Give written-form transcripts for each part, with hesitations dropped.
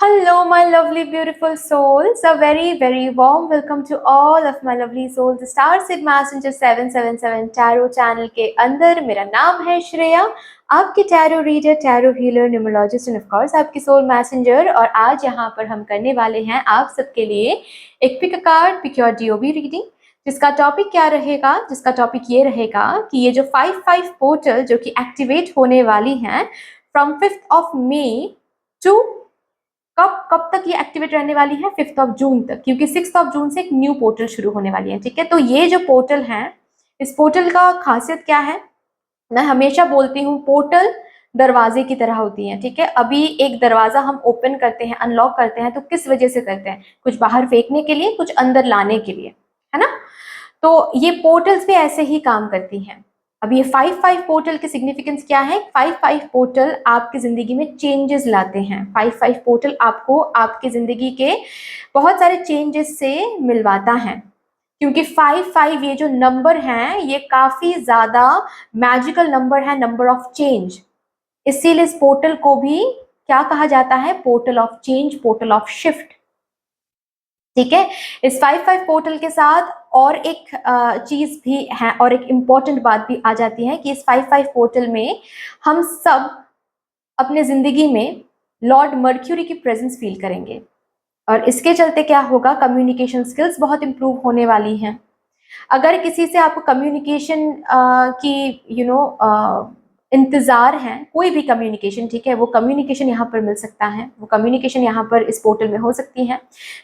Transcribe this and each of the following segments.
Hello, my lovely, beautiful souls. A very, very warm welcome to all of my lovely souls. Star Seed Messenger 777 tarot channel के अंदर मेरा नाम है श्रेया, आपकी tarot reader, tarot healer, numerologist end of course आपकी soul messenger. और आज यहाँ पर हम करने वाले हैं आप सबके लिए एक pick card, pick your DOB reading, जिसका टॉपिक क्या रहेगा? जिसका टॉपिक ये रहेगा कि ये जो 5-5 पोर्टल जो कि एक्टिवेट होने वाली हैं from 5th of May to कब तक ये एक्टिवेट रहने वाली है? 5th ऑफ जून तक, क्योंकि 6th ऑफ जून से एक न्यू पोर्टल शुरू होने वाली है। ठीक है, तो ये जो पोर्टल है, इस पोर्टल का खासियत क्या है? मैं हमेशा बोलती हूँ पोर्टल दरवाजे की तरह होती है। ठीक है, अभी एक दरवाजा हम ओपन करते हैं, अनलॉक करते हैं, तो किस वजह से करते हैं? कुछ बाहर फेंकने के लिए, कुछ अंदर लाने के लिए, है ना? तो ये पोर्टल्स भी ऐसे ही काम करती हैं। अब ये 5-5 पोर्टल की सिग्निफिकेंस क्या है? 5-5 पोर्टल आपकी जिंदगी में चेंजेस लाते हैं। 5-5 पोर्टल आपको आपकी जिंदगी के बहुत सारे चेंजेस से मिलवाता है, क्योंकि 5-5 ये जो नंबर हैं ये काफी ज्यादा मैजिकल नंबर है, नंबर ऑफ चेंज। इसीलिए इस पोर्टल को भी क्या कहा जाता है? Portal of change, portal of shift. ठीक है, इस 5-5 पोर्टल के साथ और एक चीज भी है, और एक इम्पॉर्टेंट बात भी आ जाती है कि इस 5-5 पोर्टल में हम सब अपने जिंदगी में लॉर्ड मर्क्यूरी की प्रेजेंस फील करेंगे, और इसके चलते क्या होगा? कम्युनिकेशन स्किल्स बहुत इंप्रूव होने वाली हैं। अगर किसी से आपको कम्युनिकेशन की इंतजार है, कोई भी कम्युनिकेशन, ठीक है, वो कम्युनिकेशन यहाँ पर मिल सकता है, वो कम्युनिकेशन यहाँ पर इस पोर्टल में हो सकती है।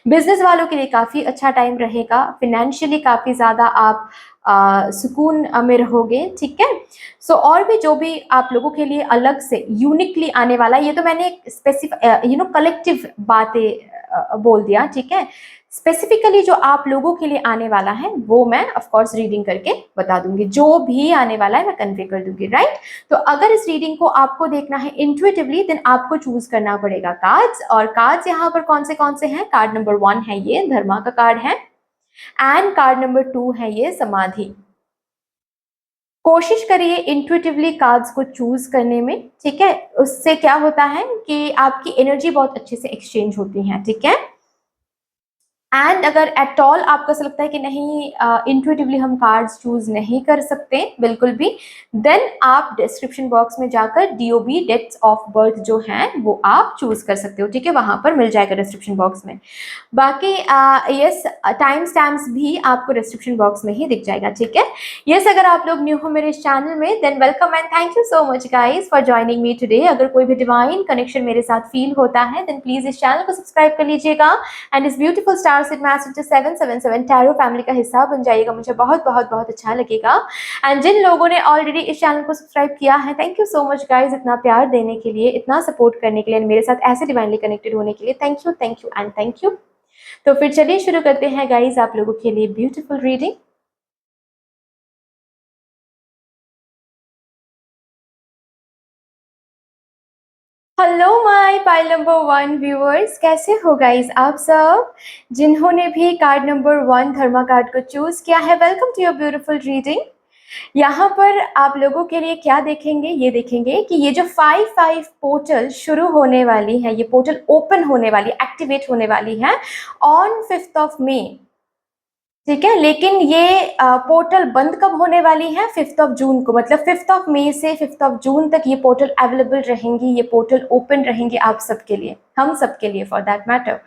बिजनेस वालों के लिए काफ़ी अच्छा टाइम रहेगा, फाइनेंशियली काफ़ी ज़्यादा आप सुकून में रहोगे। ठीक है, सो और भी जो भी आप लोगों के लिए अलग से यूनिकली आने वाला है, ये तो मैंने स्पेसिफिक कलेक्टिव बातें बोल दिया। ठीक है, स्पेसिफिकली जो आप लोगों के लिए आने वाला है वो मैं ऑफ कोर्स रीडिंग करके बता दूंगी, जो भी आने वाला है मैं कन्वे कर दूंगी, राइट? तो अगर इस रीडिंग को आपको देखना है इंट्यूटिवली, देन आपको चूज करना पड़ेगा कार्ड्स। और कार्ड्स यहाँ पर कौन से हैं? कार्ड नंबर 1 है ये धर्मा का कार्ड है, एंड कार्ड नंबर 2 है ये समाधि। कोशिश करिए इंट्यूटिवली कार्ड्स को चूज करने में। ठीक है, उससे क्या होता है कि आपकी एनर्जी बहुत अच्छे से एक्सचेंज होती है। ठीक है, एंड अगर एट ऑल आपको ऐसा लगता है कि नहीं, इंट्यूटिवली हम कार्ड्स चूज नहीं कर सकते बिल्कुल भी, देन आप डिस्क्रिप्शन बॉक्स में जाकर डीओबी, डेट्स ऑफ बर्थ जो हैं वो आप चूज कर सकते हो। ठीक है, वहां पर मिल जाएगा डिस्क्रिप्शन बॉक्स में। बाकी यस, टाइम स्टैम्प्स भी आपको डिस्क्रिप्शन बॉक्स में ही दिख जाएगा। ठीक है, यस, अगर आप लोग न्यू हो मेरे इस चैनल में, than welcome and thank you so much guys for joining me today. अगर कोई भी डिवाइन कनेक्शन मेरे साथ फील होता है, देन प्लीज इस चैनल को सब्सक्राइब कर लीजिएगा एंड इस beautiful star seed messenger 777 tarot family का हिस्सा बन जाइएगा। मुझे बहुत बहुत बहुत अच्छा लगेगा। एंड जिन लोगों ने ऑलरेडी इस चैनल को सब्सक्राइब किया है, thank you so much guys, इतना प्यार देने के लिए, इतना सपोर्ट करने के लिए, मेरे साथ ऐसे डिवाइनली कनेक्टेड होने के लिए। Thank you and thank you. तो फिर चलिए शुरू करते हैं गाइज आप लोगों के लिए beautiful reading. Hello my pile number 1 viewers, कैसे हो गाइस आप सब? जिन्होंने भी कार्ड नंबर 1 धर्मा कार्ड को चूज किया है, welcome to your beautiful reading. यहाँ पर आप लोगों के लिए क्या देखेंगे? ये देखेंगे कि ये जो 5-5 पोर्टल शुरू होने वाली है, ये पोर्टल ओपन होने वाली, एक्टिवेट होने वाली है ऑन 5th ऑफ मई। ठीक है, लेकिन ये पोर्टल बंद कब होने वाली है? 5th ऑफ जून को, मतलब 5th ऑफ मई से 5th ऑफ जून तक ये पोर्टल अवेलेबल रहेंगी, ये पोर्टल ओपन रहेंगे आप सबके लिए, हम सबके लिए फॉर दैट मैटर।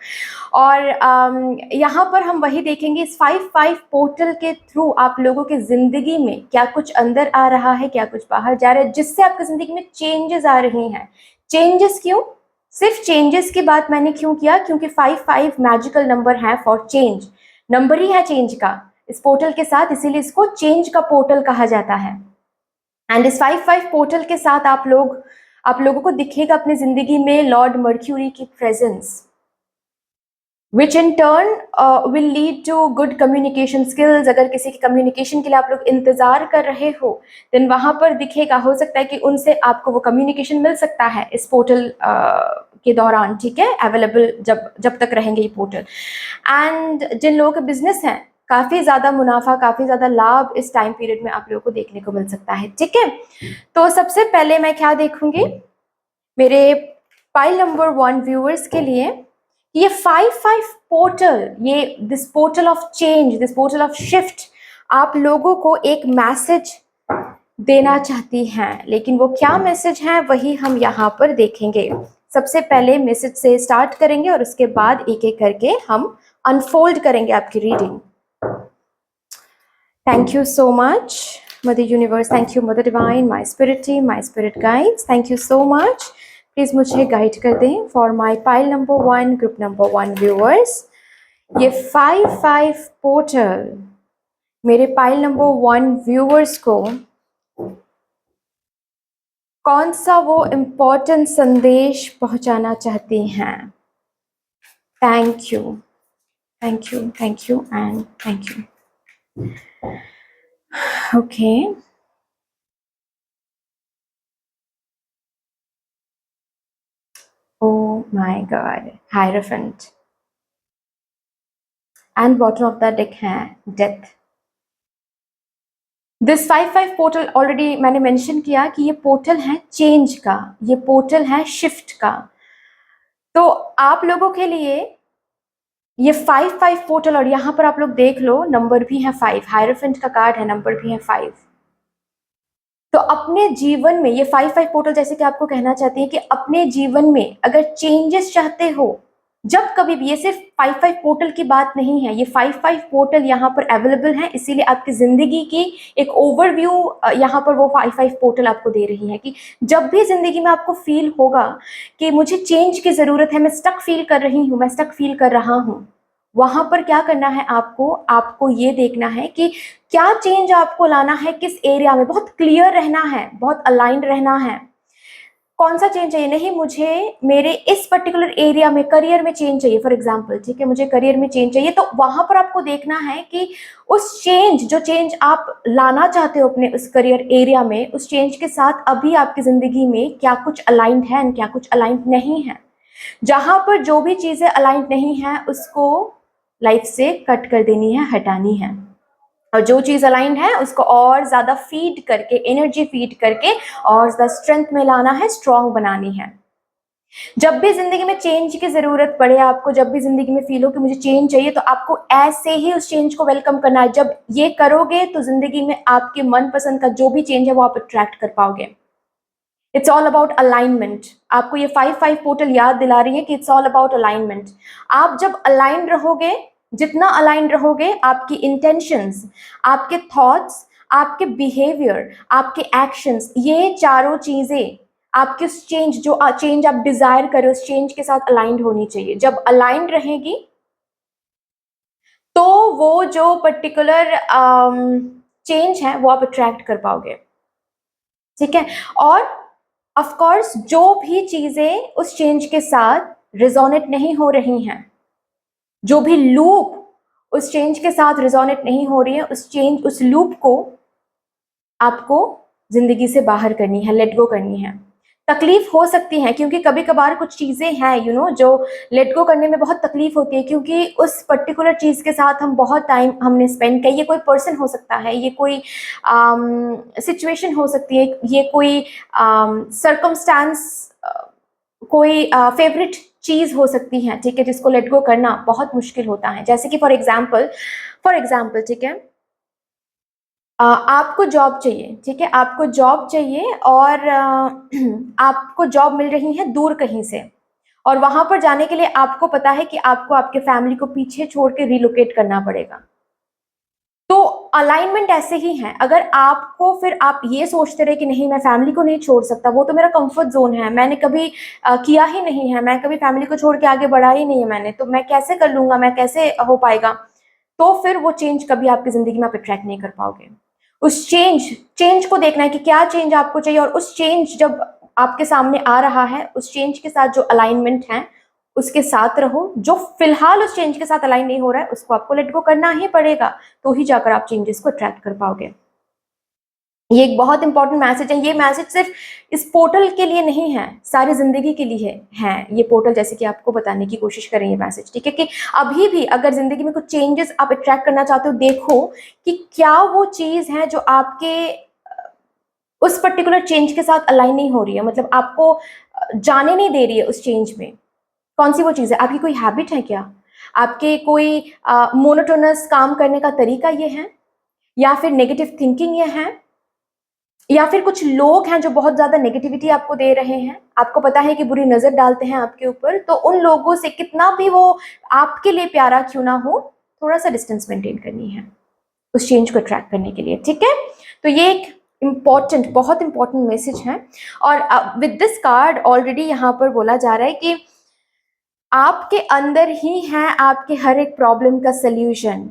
और यहाँ पर हम वही देखेंगे, इस 5-5 पोर्टल के थ्रू आप लोगों की जिंदगी में क्या कुछ अंदर आ रहा है, क्या कुछ बाहर जा रहा है, जिससे आपकी जिंदगी में चेंजेस आ रही हैं। चेंजेस क्यों? सिर्फ चेंजेस की बात मैंने क्यों किया? क्योंकि 5-5 मैजिकल नंबर है फॉर चेंज, नंबर ही है चेंज का इस पोर्टल के साथ, इसीलिए इसको चेंज का पोर्टल कहा जाता है। एंड इस 5-5 पोर्टल के साथ आप लोगों को दिखेगा अपनी जिंदगी में लॉर्ड मर्क्यूरी की presence, which in turn will lead to good communication skills. अगर किसी के कम्युनिकेशन के लिए आप लोग इंतजार कर रहे हो, देन वहां पर दिखेगा, हो सकता है कि उनसे आपको वो कम्युनिकेशन मिल सकता है इस पोर्टल के दौरान। ठीक है, अवेलेबल जब तक रहेंगे ये पोर्टल। एंड जिन लोगों के बिजनेस हैं, काफी ज्यादा मुनाफा, काफी ज्यादा लाभ इस टाइम पीरियड में आप लोगों को देखने को मिल सकता है। ठीक है, तो सबसे पहले मैं क्या देखूंगी? मेरे पाइल नंबर 1 व्यूअर्स के लिए ये 5-5 पोर्टल, ये this portal of change, this portal of shift आप लोगों को एक मैसेज देना चाहती हैं, लेकिन वो क्या मैसेज है वही हम यहाँ पर देखेंगे। सबसे पहले मैसेज से स्टार्ट करेंगे और उसके बाद एक एक करके हम अनफोल्ड करेंगे आपकी reading. Thank you so much mother universe, thank you mother divine, my spirit team, my spirit guides, thank you so much. Please मुझे गाइड कर दें for my pile number 1 group number 1 viewers. ये 5-5 portal मेरे pile number 1 viewers को कौन सा वो important संदेश पहुंचाना चाहती हैं। Thank you, thank you, thank you and thank you. Okay, oh my god, Hierophant and bottom of the deck है Death। दिस 5-5 पोर्टल ऑलरेडी मैंने मेंशन किया कि ये पोर्टल है चेंज का, ये पोर्टल है शिफ्ट का। तो आप लोगों के लिए ये 5-5 पोर्टल, और यहाँ पर आप लोग देख लो नंबर भी है 5, हायरोफेंट का कार्ड है, नंबर भी है 5। तो अपने जीवन में ये 5-5 पोर्टल जैसे कि आपको कहना चाहती है कि अपने जीवन में अगर चेंजेस चाहते हो, जब कभी भी, ये सिर्फ 5-5 पोर्टल की बात नहीं है, ये 5-5 पोर्टल यहाँ पर अवेलेबल है, इसीलिए आपकी जिंदगी की एक ओवरव्यू यहाँ पर वो 5-5 पोर्टल आपको दे रही है कि जब भी जिंदगी में आपको फील होगा कि मुझे चेंज की जरूरत है, मैं स्टक फील कर रही हूँ, मैं स्टक फील कर रहा हूँ, वहां पर क्या करना है आपको ये देखना है कि क्या चेंज आपको लाना है, किस एरिया में। बहुत क्लियर रहना है, बहुत अलाइंड रहना है। कौन सा चेंज चाहिए, नहीं मुझे मेरे इस पर्टिकुलर एरिया में करियर में चेंज चाहिए, फॉर एग्जांपल, ठीक है, मुझे करियर में चेंज चाहिए, तो वहां पर आपको देखना है कि उस चेंज, जो चेंज आप लाना चाहते हो अपने उस करियर एरिया में, उस चेंज के साथ अभी आपकी जिंदगी में क्या कुछ अलाइंड है और क्या कुछ अलाइंड नहीं है। जहां पर जो भी चीजें अलाइंड नहीं है उसको लाइफ से कट कर देनी है, हटानी है, और जो चीज अलाइंड है उसको और ज्यादा फीड करके, एनर्जी फीड करके और ज्यादा स्ट्रेंथ में लाना है, स्ट्रांग बनानी है। जब भी जिंदगी में चेंज की जरूरत पड़े आपको, जब भी जिंदगी में फील हो कि मुझे चेंज चाहिए, तो आपको ऐसे ही उस चेंज को वेलकम करना है। जब ये करोगे तो जिंदगी में आपके मनपसंद का जो भी चेंज है वो आप अट्रैक्ट कर पाओगे। It's all about alignment. आपको ये 5-5 पोर्टल याद दिला रही है कि इट्स ऑल अबाउट अलाइनमेंट। आप जब अलाइन रहोगे, जितना अलाइन रहोगे, आपकी इंटेंशंस, आपके थॉट्स, आपके बिहेवियर, आपके एक्शंस, ये चारों चीजें आपके उस चेंज, जो चेंज आप डिजायर करें, उस चेंज के साथ अलाइंड होनी चाहिए। जब अलाइंड रहेगी तो वो जो पर्टिकुलर चेंज है वो आप अट्रैक्ट कर पाओगे, ठीक है। और ऑफ कोर्स जो भी चीजें उस चेंज के साथ रिजोनेट नहीं हो रही हैं, जो भी लूप उस चेंज के साथ रिजोनेट नहीं हो रही है, उस लूप को आपको जिंदगी से बाहर करनी है, लेट गो करनी है। तकलीफ हो सकती है क्योंकि कभी कभार कुछ चीजें हैं जो लेट गो करने में बहुत तकलीफ होती है, क्योंकि उस पर्टिकुलर चीज के साथ हम बहुत टाइम हमने स्पेंड किया। ये कोई पर्सन हो सकता है, ये कोई सिचुएशन हो सकती है, ये कोई सर्कमस्टांस, कोई फेवरेट चीज हो सकती है, ठीक है, जिसको लेट गो करना बहुत मुश्किल होता है। जैसे कि फॉर एग्जाम्पल, ठीक है, आपको जॉब चाहिए, ठीक है, आपको जॉब चाहिए और आपको जॉब मिल रही है दूर कहीं से, और वहां पर जाने के लिए आपको पता है कि आपको आपके फैमिली को पीछे छोड़ के रिलोकेट करना पड़ेगा। तो अलाइनमेंट ऐसे ही है। अगर आपको, फिर आप ये सोचते रहे कि नहीं मैं फैमिली को नहीं छोड़ सकता, वो तो मेरा कंफर्ट जोन है, मैंने कभी किया ही नहीं है, मैं कभी फैमिली को छोड़ के आगे बढ़ा ही नहीं है मैंने, तो मैं कैसे कर लूंगा, मैं कैसे हो पाएगा, तो फिर वो चेंज कभी आपकी जिंदगी में आप अट्रैक्ट नहीं कर पाओगे। उस चेंज को देखना है कि क्या चेंज आपको चाहिए, और उस चेंज जब आपके सामने आ रहा है, उस चेंज के साथ जो अलाइनमेंट है उसके साथ रहो। जो फिलहाल उस चेंज के साथ अलाइन नहीं हो रहा है उसको आपको लेट गो करना ही पड़ेगा, तो ही जाकर आप चेंजेस को अट्रैक्ट कर पाओगे। ये एक बहुत इंपॉर्टेंट मैसेज है। ये मैसेज सिर्फ इस पोर्टल के लिए नहीं है, सारी जिंदगी के लिए है ये पोर्टल, जैसे कि आपको बताने की कोशिश करें ये मैसेज, ठीक है, कि अभी भी अगर जिंदगी में कुछ चेंजेस आप अट्रैक्ट करना चाहते हो, देखो कि क्या वो चीज है जो आपके उस पर्टिकुलर चेंज के साथ अलाइन नहीं हो रही है। मतलब आपको जाने नहीं दे रही है उस चेंज में। कौन सी वो चीज़ है? आपकी कोई हैबिट है क्या? आपके कोई मोनोटोनस काम करने का तरीका ये है, या फिर नेगेटिव थिंकिंग ये है, या फिर कुछ लोग हैं जो बहुत ज़्यादा नेगेटिविटी आपको दे रहे हैं, आपको पता है कि बुरी नज़र डालते हैं आपके ऊपर, तो उन लोगों से कितना भी वो आपके लिए प्यारा क्यों ना हो, थोड़ा-सा डिस्टेंस मेंटेन करनी है, उस चेंज को ट्रैक करने के लिए, ठीक है? तो ये एक बहुत इम्पोर्टेंट मैसेज है। और विद दिस कार्ड ऑलरेडी यहाँ पर बोला जा रहा है कि आपके अंदर ही है आपके हर एक प्रॉब्लम का सॉल्यूशन।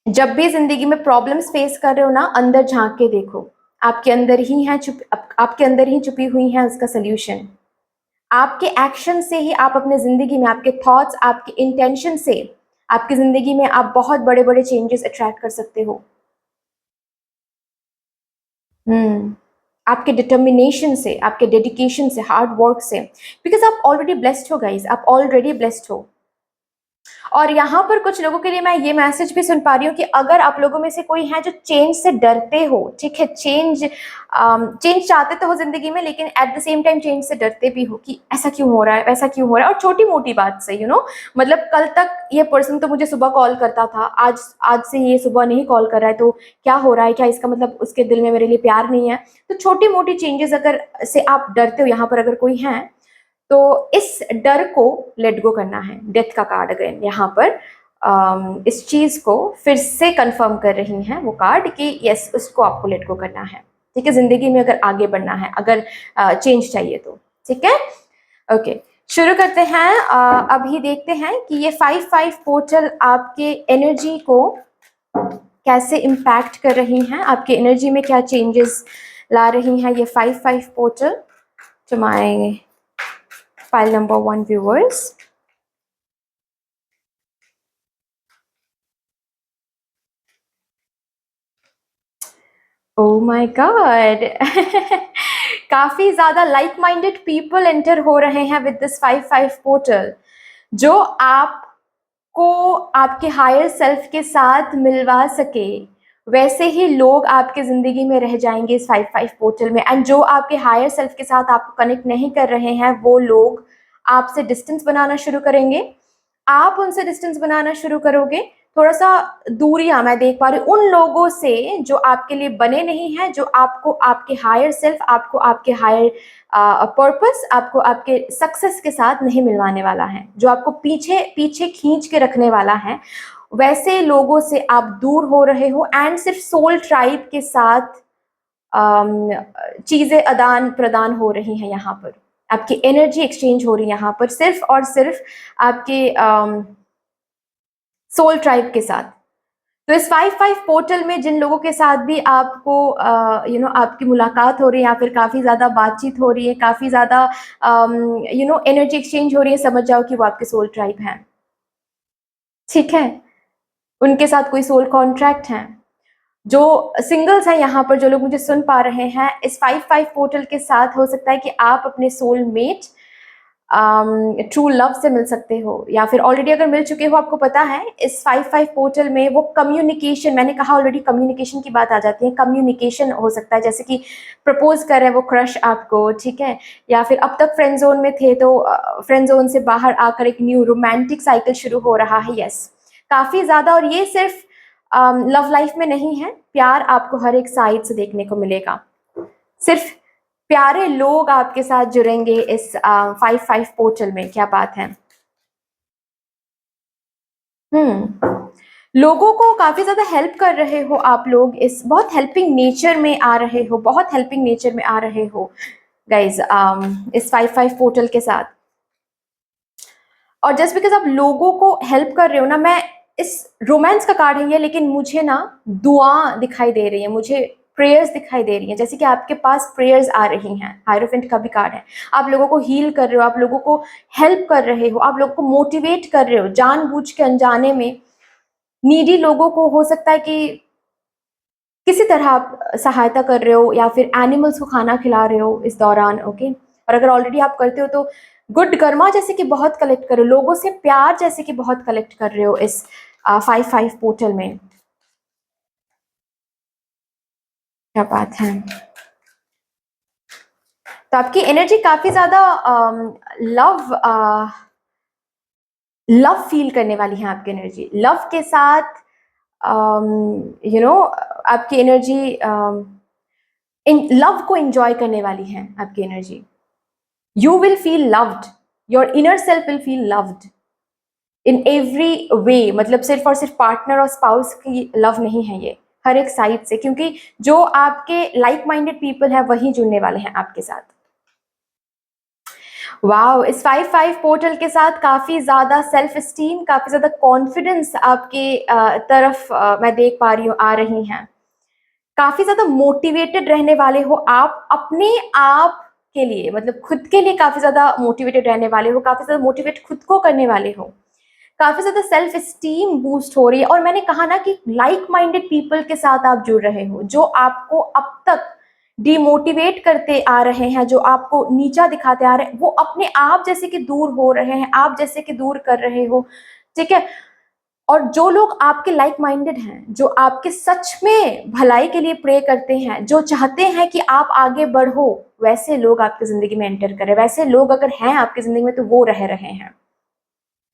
जब भी ज़िंदगी में प्रॉब्लम्स फेस कर रहे हो ना, अंदर झाँक के देखो, आपके अंदर ही है आपके अंदर ही छुपी हुई है उसका सॉल्यूशन। आपके एक्शन से ही आप अपने ज़िंदगी में, आपके थॉट्स, आपके इंटेंशन से, आपकी ज़िंदगी में आप बहुत बड़े-बड़े चेंजेस अट्रैक्ट कर सकते हो। आपके डिटर्मिनेशन से, आपके डेडिकेशन से, हार्ड वर्क से, बिकॉज़ आप ऑलरेडी ब्लेस्ड हो गाइज़, आप ऑलरेडी ब्लेस्ड हो। और यहाँ पर कुछ लोगों के लिए मैं ये मैसेज भी सुन पा रही हूँ कि अगर आप लोगों में से कोई है जो चेंज से डरते हो, ठीक है, चेंज चाहते तो हो ज़िंदगी में, लेकिन at the same time change से डरते भी हो कि ऐसा क्यों हो रहा है, वैसा क्यों हो रहा है, और छोटी-मोटी बात से मतलब कल तक ये पर्सन तो मुझे सुबह कॉल करता था, आज आज से ये सुबह नहीं कॉल कर रहा है, तो क्या हो रहा है? क्या इसका मतलब उसके दिल में मेरे लिए प्यार नहीं है? तो छोटी-मोटी चेंजेज़ अगर से आप डरते हो, यहाँ पर अगर कोई है, तो इस डर को लेट गो करना है। डेथ का कार्ड अगेन यहाँ पर इस चीज़ को फिर से कंफर्म कर रही हैं वो कार्ड कि यस, उसको आपको लेट गो करना है, ठीक है? ज़िंदगी में अगर आगे बढ़ना है, अगर चेंज चाहिए तो, ठीक है? ओके, शुरू करते हैं। अभी देखते हैं कि ये 5-5 पोर्टल आपके एनर्जी को कैसे इम्पैक्ट कर रही हैं, आपकी एनर्जी में क्या चेंजेस ला रही हैं ये 5-5 portal to my file number 1 viewers. Oh my god. काफी ज्यादा लाइक माइंडेड पीपल एंटर हो रहे हैं विद दिस 5-5 पोर्टल, जो आपको आपके हायर सेल्फ के साथ मिलवा सके। वैसे ही लोग आपके जिंदगी में रह जाएंगे इस 5-5 पोर्टल में, एंड जो आपके हायर सेल्फ के साथ आपको कनेक्ट नहीं कर रहे हैं, वो लोग आपसे डिस्टेंस बनाना शुरू करेंगे, आप उनसे डिस्टेंस बनाना शुरू करोगे। थोड़ा-सा दूरियाँ मैं देख पा रही हूँ उन लोगों से जो आपके लिए बने नहीं हैं, जो आपको आपके हायर सेल्फ, आपको आपके हायर पर्पस, आपको आपके सक्सेस के साथ नहीं मिलवाने वाला है, जो आपको पीछे पीछे खींच के रखने वाला है। वैसे लोगों से आप दूर हो रहे हो, एंड सिर्फ सोल ट्राइब के साथ चीज़ें आदान-प्रदान हो रही हैं यहाँ पर। आपकी एनर्जी एक्सचेंज हो रही है यहाँ पर सिर्फ और सिर्फ आपके सोल ट्राइब के साथ। तो इस 5-5 पोर्टल में जिन लोगों के साथ भी आपको आपकी मुलाकात हो रही है, या फिर काफ़ी ज़्यादा बातचीत हो रही है, काफ़ी ज़्यादा एनर्जी एक्सचेंज हो रही है, समझ जाओ कि वो आपके सोल ट्राइब हैं, ठीक है? उनके साथ कोई सोल कॉन्ट्रैक्ट है। जो सिंगल्स हैं यहाँ पर, जो लोग मुझे सुन पा रहे हैं, इस 5-5 पोर्टल के साथ हो सकता है कि आप अपने सोलमेट ट्रू लव से मिल सकते हो, या फिर ऑलरेडी अगर मिल चुके हो, आपको पता है इस 5-5 पोर्टल में वो कम्युनिकेशन, मैंने कहा ऑलरेडी कम्युनिकेशन की बात आ जाती है। कम्युनिकेशन हो सकता है, जैसे कि प्रपोज कर रहे हैं वो क्रश आपको, ठीक है? या फिर अब तक फ्रेंड जोन में थे, तो फ्रेंड जोन से बाहर आकर एक न्यू रोमांटिक साइकिल शुरू हो रहा है। यस, काफ़ी ज़्यादा। और ये सिर्फ लव लाइफ में नहीं है, प्यार आपको हर एक साइड से देखने को मिलेगा। सिर्फ प्यारे लोग आपके साथ जुड़ेंगे इस 5-5 पोर्टल में। क्या बात है। लोगों को काफ़ी ज़्यादा हेल्प कर रहे हो आप लोग, इस बहुत हेल्पिंग नेचर में आ रहे हो, बहुत हेल्पिंग नेचर में आ रहे हो गाइज इस 5-5 पोर्टल के साथ। और जस्ट बिकॉज आप लोगों को हेल्प कर रहे हो ना, मैं इस रोमांस का कार्ड है ये, लेकिन मुझे ना दुआ दिखाई दे रही है, मुझे प्रेयर्स दिखाई दे रही हैं, जैसे कि आपके पास प्रेयर्स आ रही हैं। हायरोफेंट का भी कार्ड है। आप लोगों को हील कर रहे हो, आप लोगों को हेल्प कर रहे हो, आप लोगों को मोटिवेट कर रहे हो, जानबूझ के अनजाने में नीडी लोगों को हो सकता है कि किसी तरह आप सहायता कर रहे हो, या फिर एनिमल्स को खाना खिला रहे हो इस दौरान। ओके, और अगर ऑलरेडी आप करते हो तो गुड कर्मा जैसे कि बहुत कलेक्ट कर रहे हो, लोगों से प्यार जैसे कि बहुत कलेक्ट कर रहे हो इस 5-5 पोर्टल में। क्या बात है। तो आपकी एनर्जी काफी ज्यादा लव लव फील करने वाली है। आपकी एनर्जी लव के साथ आपकी एनर्जी इन लव को एंजॉय करने वाली है। आपकी energy you will feel loved, your inner self will feel loved in every way. मतलब सिर्फ और सिर्फ पार्टनर और स्पाउस की लव नहीं है ये, हर एक साइड से, क्योंकि जो आपके लाइक माइंडेड पीपल है वही जुड़ने वाले हैं आपके साथ। वाओ, इस 5-5 पोर्टल के साथ काफी ज्यादा सेल्फ एस्टीम, काफी ज्यादा कॉन्फिडेंस आपके तरफ मैं देख पा रही हूँ आ रही हैं। काफी ज्यादा मोटिवेटेड रहने वाले हो आप अपने आप के लिए, मतलब खुद के लिए काफी ज्यादा मोटिवेटेड रहने वाले हो, काफी ज्यादा मोटिवेट खुद को करने वाले हो, काफी ज्यादा सेल्फ एस्टीम बूस्ट हो रही है। और मैंने कहा ना कि लाइक माइंडेड पीपल के साथ आप जुड़ रहे हो, जो आपको अब तक डिमोटिवेट करते आ रहे हैं, जो आपको नीचा दिखाते आ रहे हैं, वो अपने आप जैसे कि दूर हो रहे हैं, आप जैसे कि दूर कर रहे हो। ठीक है। और जो लोग आपके लाइक माइंडेड हैं, जो आपके सच में भलाई के लिए प्रे करते हैं, जो चाहते हैं कि आप आगे बढ़ो, वैसे लोग आपकी जिंदगी में एंटर करें। वैसे लोग अगर हैं आपकी जिंदगी में तो वो रह रहे हैं।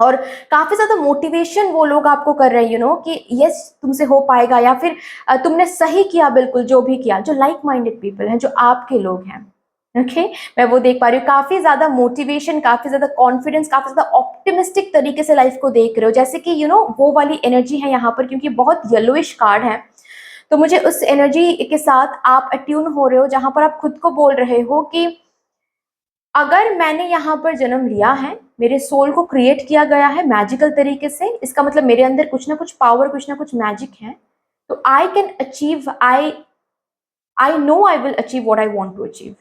और काफी ज्यादा मोटिवेशन वो लोग आपको कर रहे हैं, कि यस तुमसे हो पाएगा, या फिर तुमने सही किया, बिल्कुल जो भी किया। जो लाइक माइंडेड पीपल हैं, जो आपके लोग हैं, ओके मैं वो देख पा रही हूँ। काफी ज्यादा मोटिवेशन, काफी ज्यादा कॉन्फिडेंस, काफी ज्यादा ऑप्टिमिस्टिक तरीके से लाइफ को देख रहे हो, जैसे कि वो वाली एनर्जी है यहाँ पर, क्योंकि बहुत येलोइश कार्ड है। तो मुझे उस एनर्जी के साथ आप अट्यून हो रहे हो, जहां पर आप खुद को बोल रहे हो कि अगर मैंने यहाँ पर जन्म लिया है, मेरे सोल को क्रिएट किया गया है मैजिकल तरीके से, इसका मतलब मेरे अंदर कुछ ना कुछ पावर, कुछ ना कुछ मैजिक है। तो I can achieve, I know I will achieve what I want to achieve.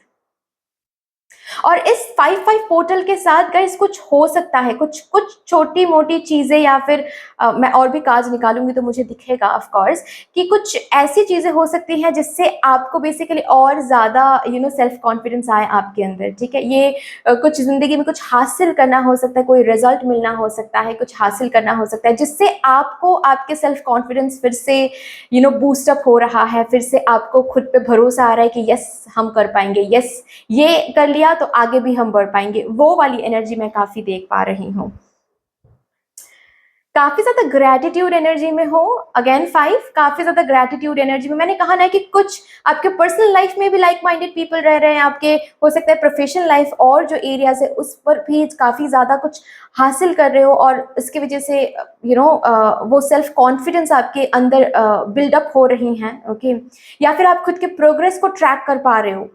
और इस 5-5 पोर्टल के साथ गाइस कुछ हो सकता है, कुछ कुछ छोटी मोटी चीजें, या फिर मैं और भी कार्ड्स निकालूंगी तो मुझे दिखेगा ऑफ कोर्स कि कुछ ऐसी चीजें हो सकती हैं जिससे आपको बेसिकली और ज्यादा सेल्फ कॉन्फिडेंस आए आपके अंदर। ठीक है। ये कुछ जिंदगी में कुछ हासिल करना हो सकता है, कोई रिजल्ट मिलना हो सकता है, कुछ हासिल करना हो सकता है, जिससे आपको आपके सेल्फ कॉन्फिडेंस फिर से बूस्टअप हो रहा है, फिर से आपको खुद पे भरोसा आ रहा है कि यस हम कर पाएंगे, यस ये कर लिया तो आगे भी हम बढ़ पाएंगे। वो वाली एनर्जी मैं काफी देख पा रही हूँ। काफी ज्यादा ग्रेटिट्यूड एनर्जी में हो। अगेन 5, काफी ज्यादा ग्रेटिट्यूड एनर्जी में। मैंने कहा ना कि कुछ आपके पर्सनल लाइफ में भी लाइक माइंडेड पीपल रह रहे हैं आपके, हो सकता है प्रोफेशनल लाइफ और जो एरियाज है उस पर भी काफी ज्यादा कुछ हासिल कर रहे हो, और इसकी वजह से वो सेल्फ कॉन्फिडेंस आपके अंदर बिल्डअप हो रही हैं। ओके। या फिर आप खुद के प्रोग्रेस को ट्रैक कर पा रहे हो।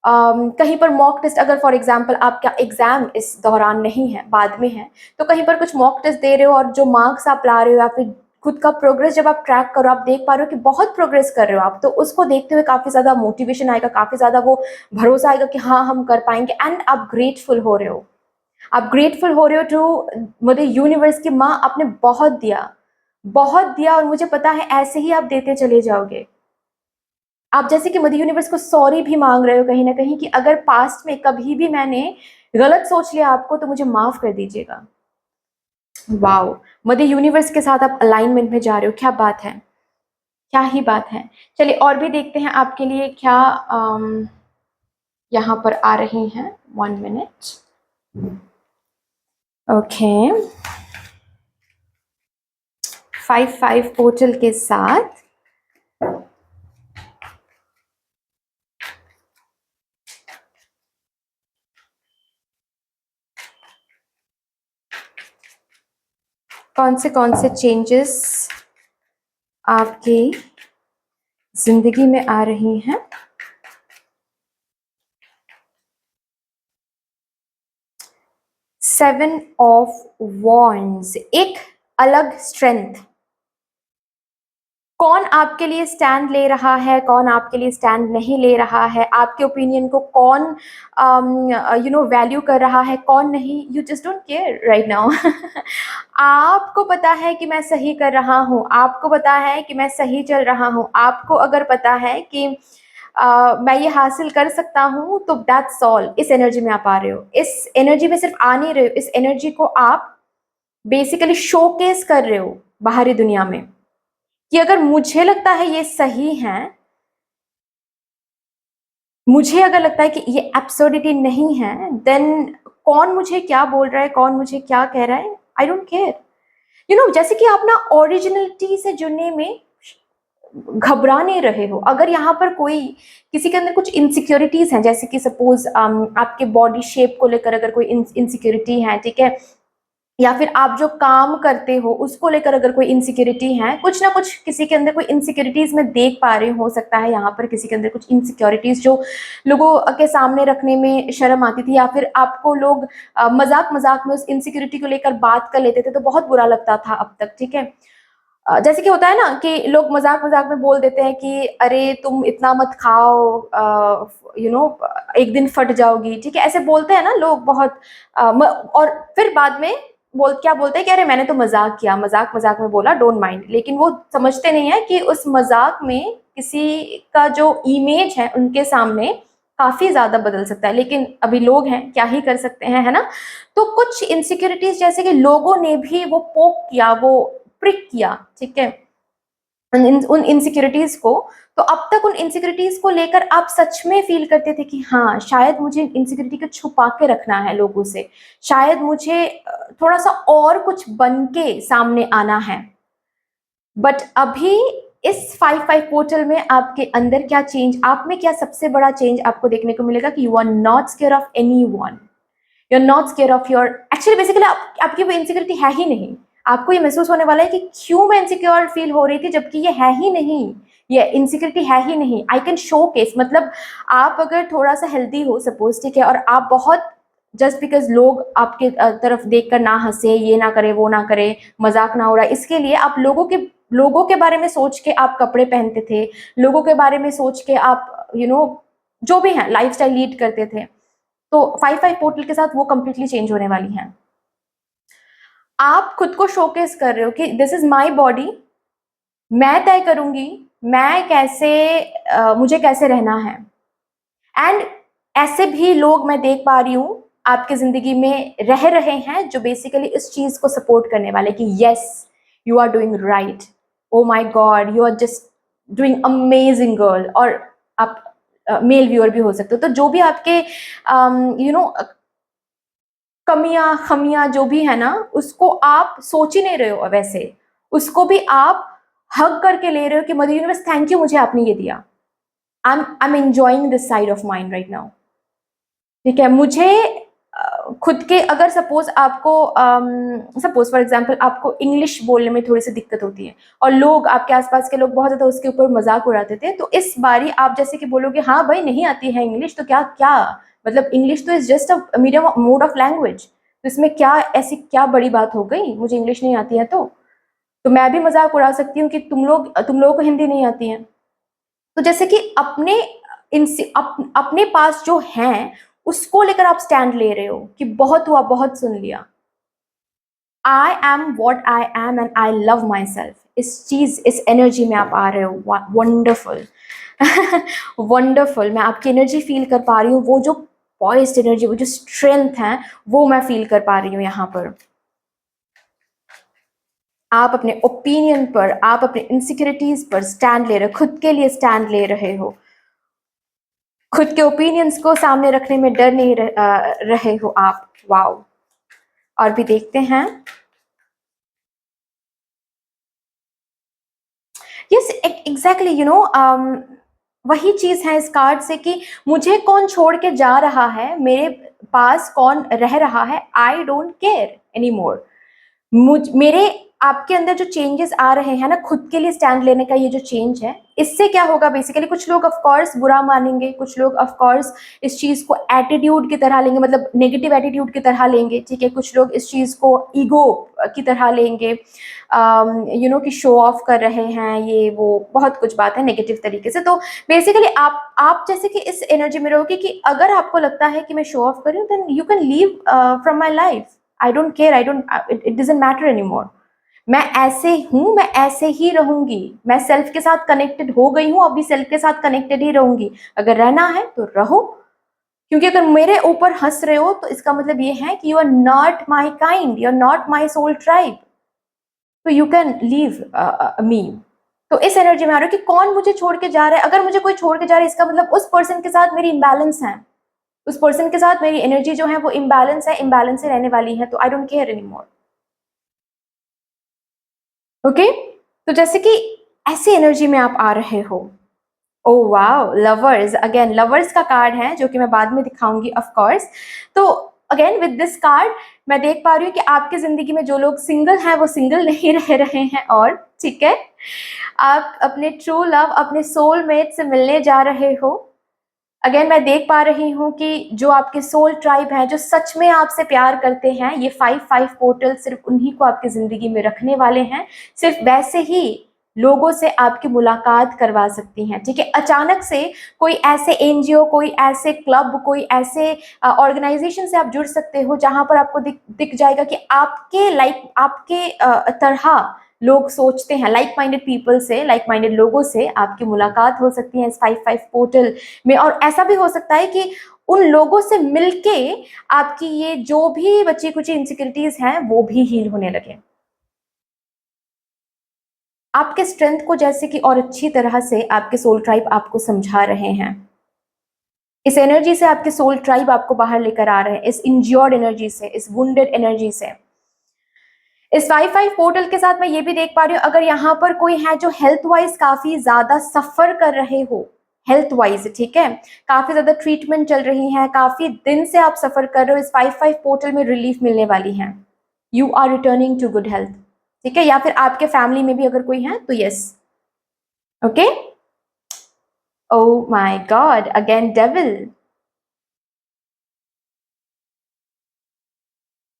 कहीं पर मॉक टेस्ट, अगर फॉर एग्जांपल आपका एग्जाम इस दौरान नहीं है, बाद में है, तो कहीं पर कुछ मॉक टेस्ट दे रहे हो और जो मार्क्स आप ला रहे हो, या फिर खुद का प्रोग्रेस जब आप ट्रैक करो, आप देख पा रहे हो कि बहुत प्रोग्रेस कर रहे हो आप, तो उसको देखते हुए काफी ज्यादा मोटिवेशन आएगा, काफी ज्यादा वो भरोसा आएगा कि हाँ हम कर पाएंगे। एंड आप ग्रेटफुल हो रहे हो, आप ग्रेटफुल हो रहे हो टू मदर यूनिवर्स की, माँ आपने बहुत दिया, बहुत दिया, और मुझे पता है ऐसे ही आप देते चले जाओगे। आप जैसे कि मदर यूनिवर्स को सॉरी भी मांग रहे हो कहीं ना कहीं, कि अगर पास्ट में कभी भी मैंने गलत सोच लिया आपको तो मुझे माफ कर दीजिएगा। वाओ, मदर यूनिवर्स के साथ आप अलाइनमेंट में जा रहे हो, क्या बात है, क्या ही बात है। चलिए और भी देखते हैं आपके लिए क्या यहाँ पर आ रही हैं। 1 मिनट। ओके। 5-5 पोर्टल के साथ कौन से चेंजेस आपकी जिंदगी में आ रही हैं। 7 ऑफ वॉन्ड्स, एक अलग स्ट्रेंथ। कौन आपके लिए स्टैंड ले रहा है, कौन आपके लिए स्टैंड नहीं ले रहा है, आपके ओपिनियन को कौन वैल्यू कर रहा है, कौन नहीं। You just don't care right now. आपको पता है कि मैं सही कर रहा हूँ, आपको पता है कि मैं सही चल रहा हूँ, आपको अगर पता है कि मैं ये हासिल कर सकता हूँ, तो दैट्स ऑल। इस एनर्जी में आप आ रहे हो, इस एनर्जी में सिर्फ आ नहीं रहे हो, इस एनर्जी को आप बेसिकली शोकेस कर रहे हो बाहरी दुनिया में, कि अगर मुझे लगता है ये सही है मुझे अगर लगता है कि ये एब्सर्डिटी नहीं है, देन कौन मुझे क्या बोल रहा है, कौन मुझे क्या कह रहा है, आई डोंट केयर। जैसे कि आप ना ओरिजिनलिटी से जुड़ने में घबरा नहीं रहे हो। अगर यहाँ पर कोई किसी के अंदर कुछ इनसिक्योरिटीज हैं, जैसे कि सपोज आपके बॉडी शेप को लेकर अगर कोई इनसिक्योरिटी है, ठीक है, या फिर आप जो काम करते हो उसको लेकर अगर कोई इनसिक्योरिटी है, कुछ ना कुछ किसी के अंदर कोई इनसिक्योरिटीज मैं देख पा रही हूँ, हो सकता है यहाँ पर किसी के अंदर कुछ इनसिक्योरिटीज जो लोगों के सामने रखने में शर्म आती थी, या फिर आपको लोग मजाक मजाक में उस इनसिक्योरिटी को लेकर बात कर लेते थे तो बहुत बुरा लगता था अब तक, ठीक है। जैसे कि होता है ना कि लोग मजाक मजाक में बोल देते हैं कि अरे तुम इतना मत खाओ, एक दिन फट जाओगी, ठीक है, ऐसे बोलते हैं ना लोग बहुत। और फिर बाद में क्या बोलते हैं कि अरे मैंने तो मजाक किया, मजाक मजाक में बोला, डोंट माइंड। लेकिन वो समझते नहीं है कि उस मजाक में किसी का जो इमेज है उनके सामने काफी ज्यादा बदल सकता है। लेकिन अभी लोग हैं, क्या ही कर सकते हैं, है ना। तो कुछ इनसिक्योरिटीज जैसे कि लोगों ने भी वो पोक किया, वो प्रिक किया, ठीक है, उन इनसिक्योरिटीज को। तो अब तक उन इनसिक्योरिटीज को लेकर आप सच में फील करते थे कि हाँ शायद मुझे इनसिक्योरिटी को छुपा के रखना है लोगों से, शायद मुझे थोड़ा सा और कुछ बन के सामने आना है। बट अभी इस 5-5 पोर्टल में आपके अंदर क्या चेंज, आप में क्या सबसे बड़ा चेंज आपको देखने को मिलेगा कि you are not scare of anyone, you are not scare of your, actually basically आपकी वो इनसिक्योरिटी है ही नहीं। आपको ये महसूस होने वाला है कि क्यों मैं इनसिक्योर फील हो रही थी, जबकि ये है ही नहीं, ये इनसिक्योरिटी है ही नहीं। आई कैन शो केस, मतलब आप अगर थोड़ा सा हेल्दी हो सपोज, ठीक है, और आप बहुत, जस्ट बिकॉज लोग आपके तरफ देखकर ना हंसे, ये ना करे, वो ना करे, मजाक ना हो रहा, इसके लिए आप लोगों के बारे में सोच के आप कपड़े पहनते थे, लोगों के बारे में सोच के आप जो भी है लाइफस्टाइल लीड करते थे। तो 5-5 पोर्टल के साथ वो कंप्लीटली चेंज होने वाली हैं। आप खुद को शोकेस कर रहे हो कि दिस इज माई बॉडी, मैं तय करूंगी मैं कैसे, मुझे कैसे रहना है। एंड ऐसे भी लोग मैं देख पा रही हूँ आपके जिंदगी में रह रहे हैं जो बेसिकली इस चीज को सपोर्ट करने वाले कि yes you are doing right, oh my god you are just doing amazing girl. और आप मेल व्यूअर भी हो सकते हो, तो जो भी आपके कमियां खमियां जो भी है ना, उसको आप सोच ही नहीं रहे हो, वैसे उसको भी आप हग करके ले रहे हो कि मदर यूनिवर्स थैंक यू, मुझे आपने ये दिया, I am enjoying this side of mind right now, ठीक है। मुझे खुद के, अगर सपोज आपको सपोज फॉर एग्जांपल आपको इंग्लिश बोलने में थोड़ी सी दिक्कत होती है और लोग आपके आसपास के लोग बहुत ज्यादा उसके ऊपर मजाक उड़ाते थे, तो इस बारी आप जैसे कि बोलोगे हाँ भाई नहीं आती है इंग्लिश तो क्या क्या, मतलब इंग्लिश तो is just a medium mode of language, तो इसमें क्या ऐसी क्या बड़ी बात हो गई, मुझे इंग्लिश नहीं आती है तो मैं भी मजाक उड़ा सकती हूँ कि तुम लोगों को हिंदी नहीं आती है। तो जैसे कि अपने पास जो है उसको लेकर आप स्टैंड ले रहे हो कि बहुत हुआ, बहुत सुन लिया, I am what I am and I love my self, इस एनर्जी में आप आ रहे हो, वंडरफुल। वंडरफुल, मैं आपकी एनर्जी फील कर पा रही हूँ, वो जो पॉइस्ड एनर्जी, वो जो स्ट्रेंथ है वो मैं फील कर पा रही हूँ यहाँ पर। आप अपने ओपिनियन पर, आप अपने इनसिक्योरिटीज पर स्टैंड ले रहे हो, खुद के लिए स्टैंड ले रहे हो, खुद के ओपिनियंस को सामने रखने में डर नहीं रहे हो आप। वाओ। और भी देखते हैं। यस एग्जैक्टली, वही चीज है इस कार्ड से कि मुझे कौन छोड़ के जा रहा है, मेरे पास कौन रह रहा है, आई डोंट केयर एनी मोर। मेरे आपके अंदर जो चेंजेस आ रहे हैं ना, खुद के लिए स्टैंड लेने का ये जो चेंज है, इससे क्या होगा बेसिकली, कुछ लोग ऑफ कोर्स बुरा मानेंगे, कुछ लोग ऑफ कोर्स इस चीज को एटीट्यूड की तरह लेंगे, मतलब नेगेटिव एटीट्यूड की तरह लेंगे, ठीक है, कुछ लोग इस चीज को ईगो की तरह लेंगे, कि शो ऑफ कर रहे हैं, ये वो बहुत कुछ बात है नेगेटिव तरीके से। तो बेसिकली आप जैसे कि इस एनर्जी में रहोगे कि अगर आपको लगता है कि मैं शो ऑफ कर रही हूँ, then you can leave from my life, I don't care, I don't, it doesn't matter anymore. मैं ऐसे हूं, मैं ऐसे ही रहूंगी, मैं सेल्फ के साथ कनेक्टेड हो गई हूं, अभी सेल्फ के साथ कनेक्टेड ही रहूंगी। अगर रहना है तो रहो, क्योंकि अगर मेरे ऊपर हंस रहे हो तो इसका मतलब ये है कि you are not my kind, you are not my soul tribe, तो यू कैन लीव मी। तो इस एनर्जी में आ रही हूँ कि कौन मुझे छोड़ के जा रहा है। अगर मुझे कोई छोड़ के जा रहा है, इसका मतलब उस पर्सन के साथ मेरी इम्बैलेंस है, उस पर्सन के साथ मेरी एनर्जी जो है वो इम्बैलेंस है, इम्बैलेंस से रहने वाली है, तो आई don't care any more. Okay, तो जैसे कि ऐसी एनर्जी में आप आ रहे हो। Oh wow, lovers, again lovers का कार्ड है जो कि मैं बाद में दिखाऊंगी ऑफ कोर्स। तो अगेन विद दिस कार्ड मैं देख पा रही हूँ कि आपकी जिंदगी में जो लोग सिंगल हैं वो सिंगल नहीं रह रहे हैं, और ठीक है, आप अपने ट्रू लव, अपने सोलमेट से मिलने जा रहे हो। अगेन मैं देख पा रही हूँ कि जो आपके सोल ट्राइब है, जो सच में आपसे प्यार करते हैं, ये 5-5 पोर्टल सिर्फ उन्हीं को आपकी जिंदगी में रखने वाले हैं। सिर्फ वैसे ही लोगों से आपकी मुलाकात करवा सकती हैं, ठीक है। अचानक से कोई ऐसे एनजीओ, कोई ऐसे क्लब, कोई ऐसे ऑर्गेनाइजेशन से आप जुड़ सकते हो जहां पर आपको दिख जाएगा कि आपके आपके तरह लोग सोचते हैं, लाइक माइंडेड पीपल से, लाइक माइंडेड लोगों से आपकी मुलाकात हो सकती है इस 5-5 पोर्टल में। और ऐसा भी हो सकता है कि उन लोगों से मिलके आपकी ये जो भी बची कुची इनसिक्योरिटीज हैं वो भी हील होने लगे। आपके स्ट्रेंथ को जैसे कि और अच्छी तरह से आपके सोल ट्राइब आपको समझा रहे हैं। इस एनर्जी से आपके सोल ट्राइब आपको बाहर लेकर आ रहे हैं, इस इंज्योर्ड एनर्जी से, इस वुंडेड एनर्जी से। इस 5-5 पोर्टल के साथ मैं ये भी देख पा रही हूँ, अगर यहाँ पर कोई है जो हेल्थ वाइज काफी ज्यादा सफर कर रहे हो, हेल्थ वाइज, ठीक है, काफी ज्यादा ट्रीटमेंट चल रही है, काफी दिन से आप सफर कर रहे हो, इस 5-5 पोर्टल में रिलीफ मिलने वाली है। You are returning to good health, ठीक है। या फिर आपके फैमिली में भी अगर कोई है तो yes. Okay, oh my God, again devil,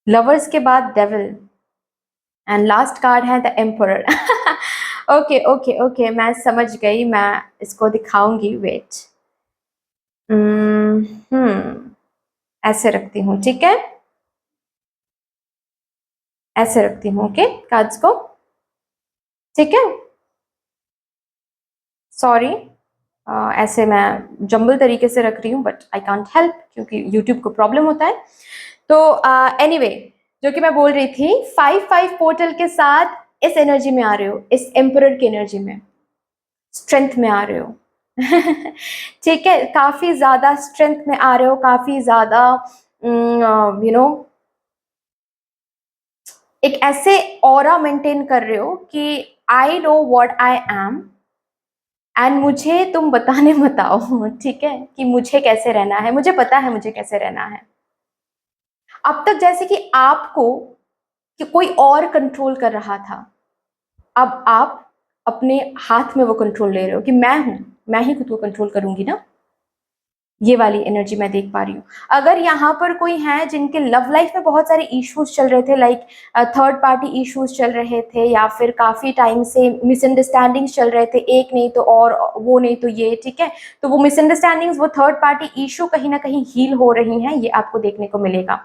lovers के बाद डेविल, एंड लास्ट कार्ड है the emperor. Okay okay okay, मैं समझ गई, मैं इसको दिखाऊंगी, वेट। ऐसे रखती हूँ, ठीक है, ऐसे रखती हूँ, ओके, कार्ड्स को, ठीक है। सॉरी, ऐसे मैं जंबल तरीके से रख रही हूँ, बट आई कांट हेल्प क्योंकि यूट्यूब को प्रॉब्लम होता है। तो एनीवे, जो कि मैं बोल रही थी, 5-5 पोर्टल के साथ इस एनर्जी में आ रहे हो, इस एम्परर की एनर्जी में, स्ट्रेंथ में आ रहे हो। ठीक है, काफी ज्यादा स्ट्रेंथ में आ रहे हो, काफी ज्यादा यू नो एक ऐसे ऑरा मेंटेन कर रहे हो कि I know what I am, and मुझे तुम बताने मत आओ, ठीक है, कि मुझे कैसे रहना है, मुझे पता है मुझे कैसे रहना है। अब तक जैसे कि आपको कि कोई और कंट्रोल कर रहा था, अब आप अपने हाथ में वो कंट्रोल ले रहे हो कि मैं हूं, मैं ही खुद को कंट्रोल करूंगी ना। ये वाली एनर्जी मैं देख पा रही हूँ। अगर यहाँ पर कोई है जिनके लव लाइफ में बहुत सारे इश्यूज चल रहे थे, लाइक थर्ड पार्टी इश्यूज चल रहे थे, या फिर काफी टाइम से मिसअंडरस्टैंडिंग्स चल रहे थे, एक नहीं तो और, वो नहीं तो ये, ठीक है, तो वो मिसअंडरस्टैंडिंग्स, वो थर्ड पार्टी इशू कहीं ना कहीं हील हो रही हैं, ये आपको देखने को मिलेगा,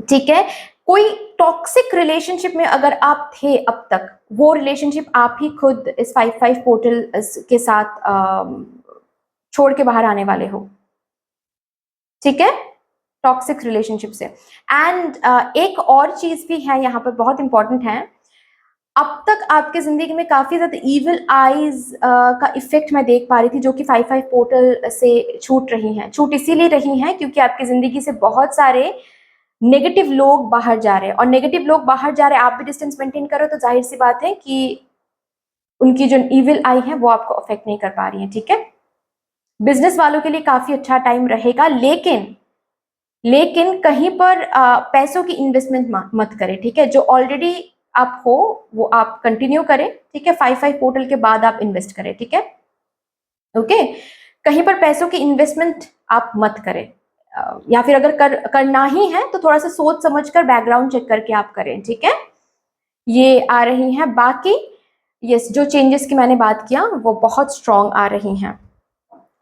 ठीक है। कोई टॉक्सिक रिलेशनशिप में अगर आप थे अब तक, वो रिलेशनशिप आप ही खुद इस 5-5 पोर्टल के साथ छोड़ के बाहर आने वाले हो, ठीक है, टॉक्सिक रिलेशनशिप से। एंड एक और चीज भी है यहाँ पर, बहुत इंपॉर्टेंट है। अब तक आपके जिंदगी में काफी ज्यादा इविल आईज का इफेक्ट मैं देख पा रही थी, जो कि 5-5 पोर्टल से छूट रही हैं। छूट इसीलिए रही हैं क्योंकि आपकी जिंदगी से बहुत सारे नेगेटिव लोग बाहर जा रहे हैं, और नेगेटिव लोग बाहर जा रहे हैं, आप भी डिस्टेंस मेंटेन करो तो जाहिर सी बात है कि उनकी जो इविल आई है वो आपको अफेक्ट नहीं कर पा रही है, ठीक है। बिजनेस वालों के लिए काफी अच्छा टाइम रहेगा, लेकिन कहीं पर पैसों की इन्वेस्टमेंट मत करें, ठीक है। जो ऑलरेडी आप हो वो आप कंटिन्यू करें, ठीक है। 5-5 पोर्टल के बाद आप इन्वेस्ट करें, ठीक है, ओके। कहीं पर पैसों की इन्वेस्टमेंट आप मत करें, या फिर अगर करना ही है तो थोड़ा सा सोच समझ कर, बैकग्राउंड चेक करके आप करें, ठीक है। ये आ रही हैं बाकी, यस, जो चेंजेस की मैंने बात किया वो बहुत स्ट्रॉन्ग आ रही हैं।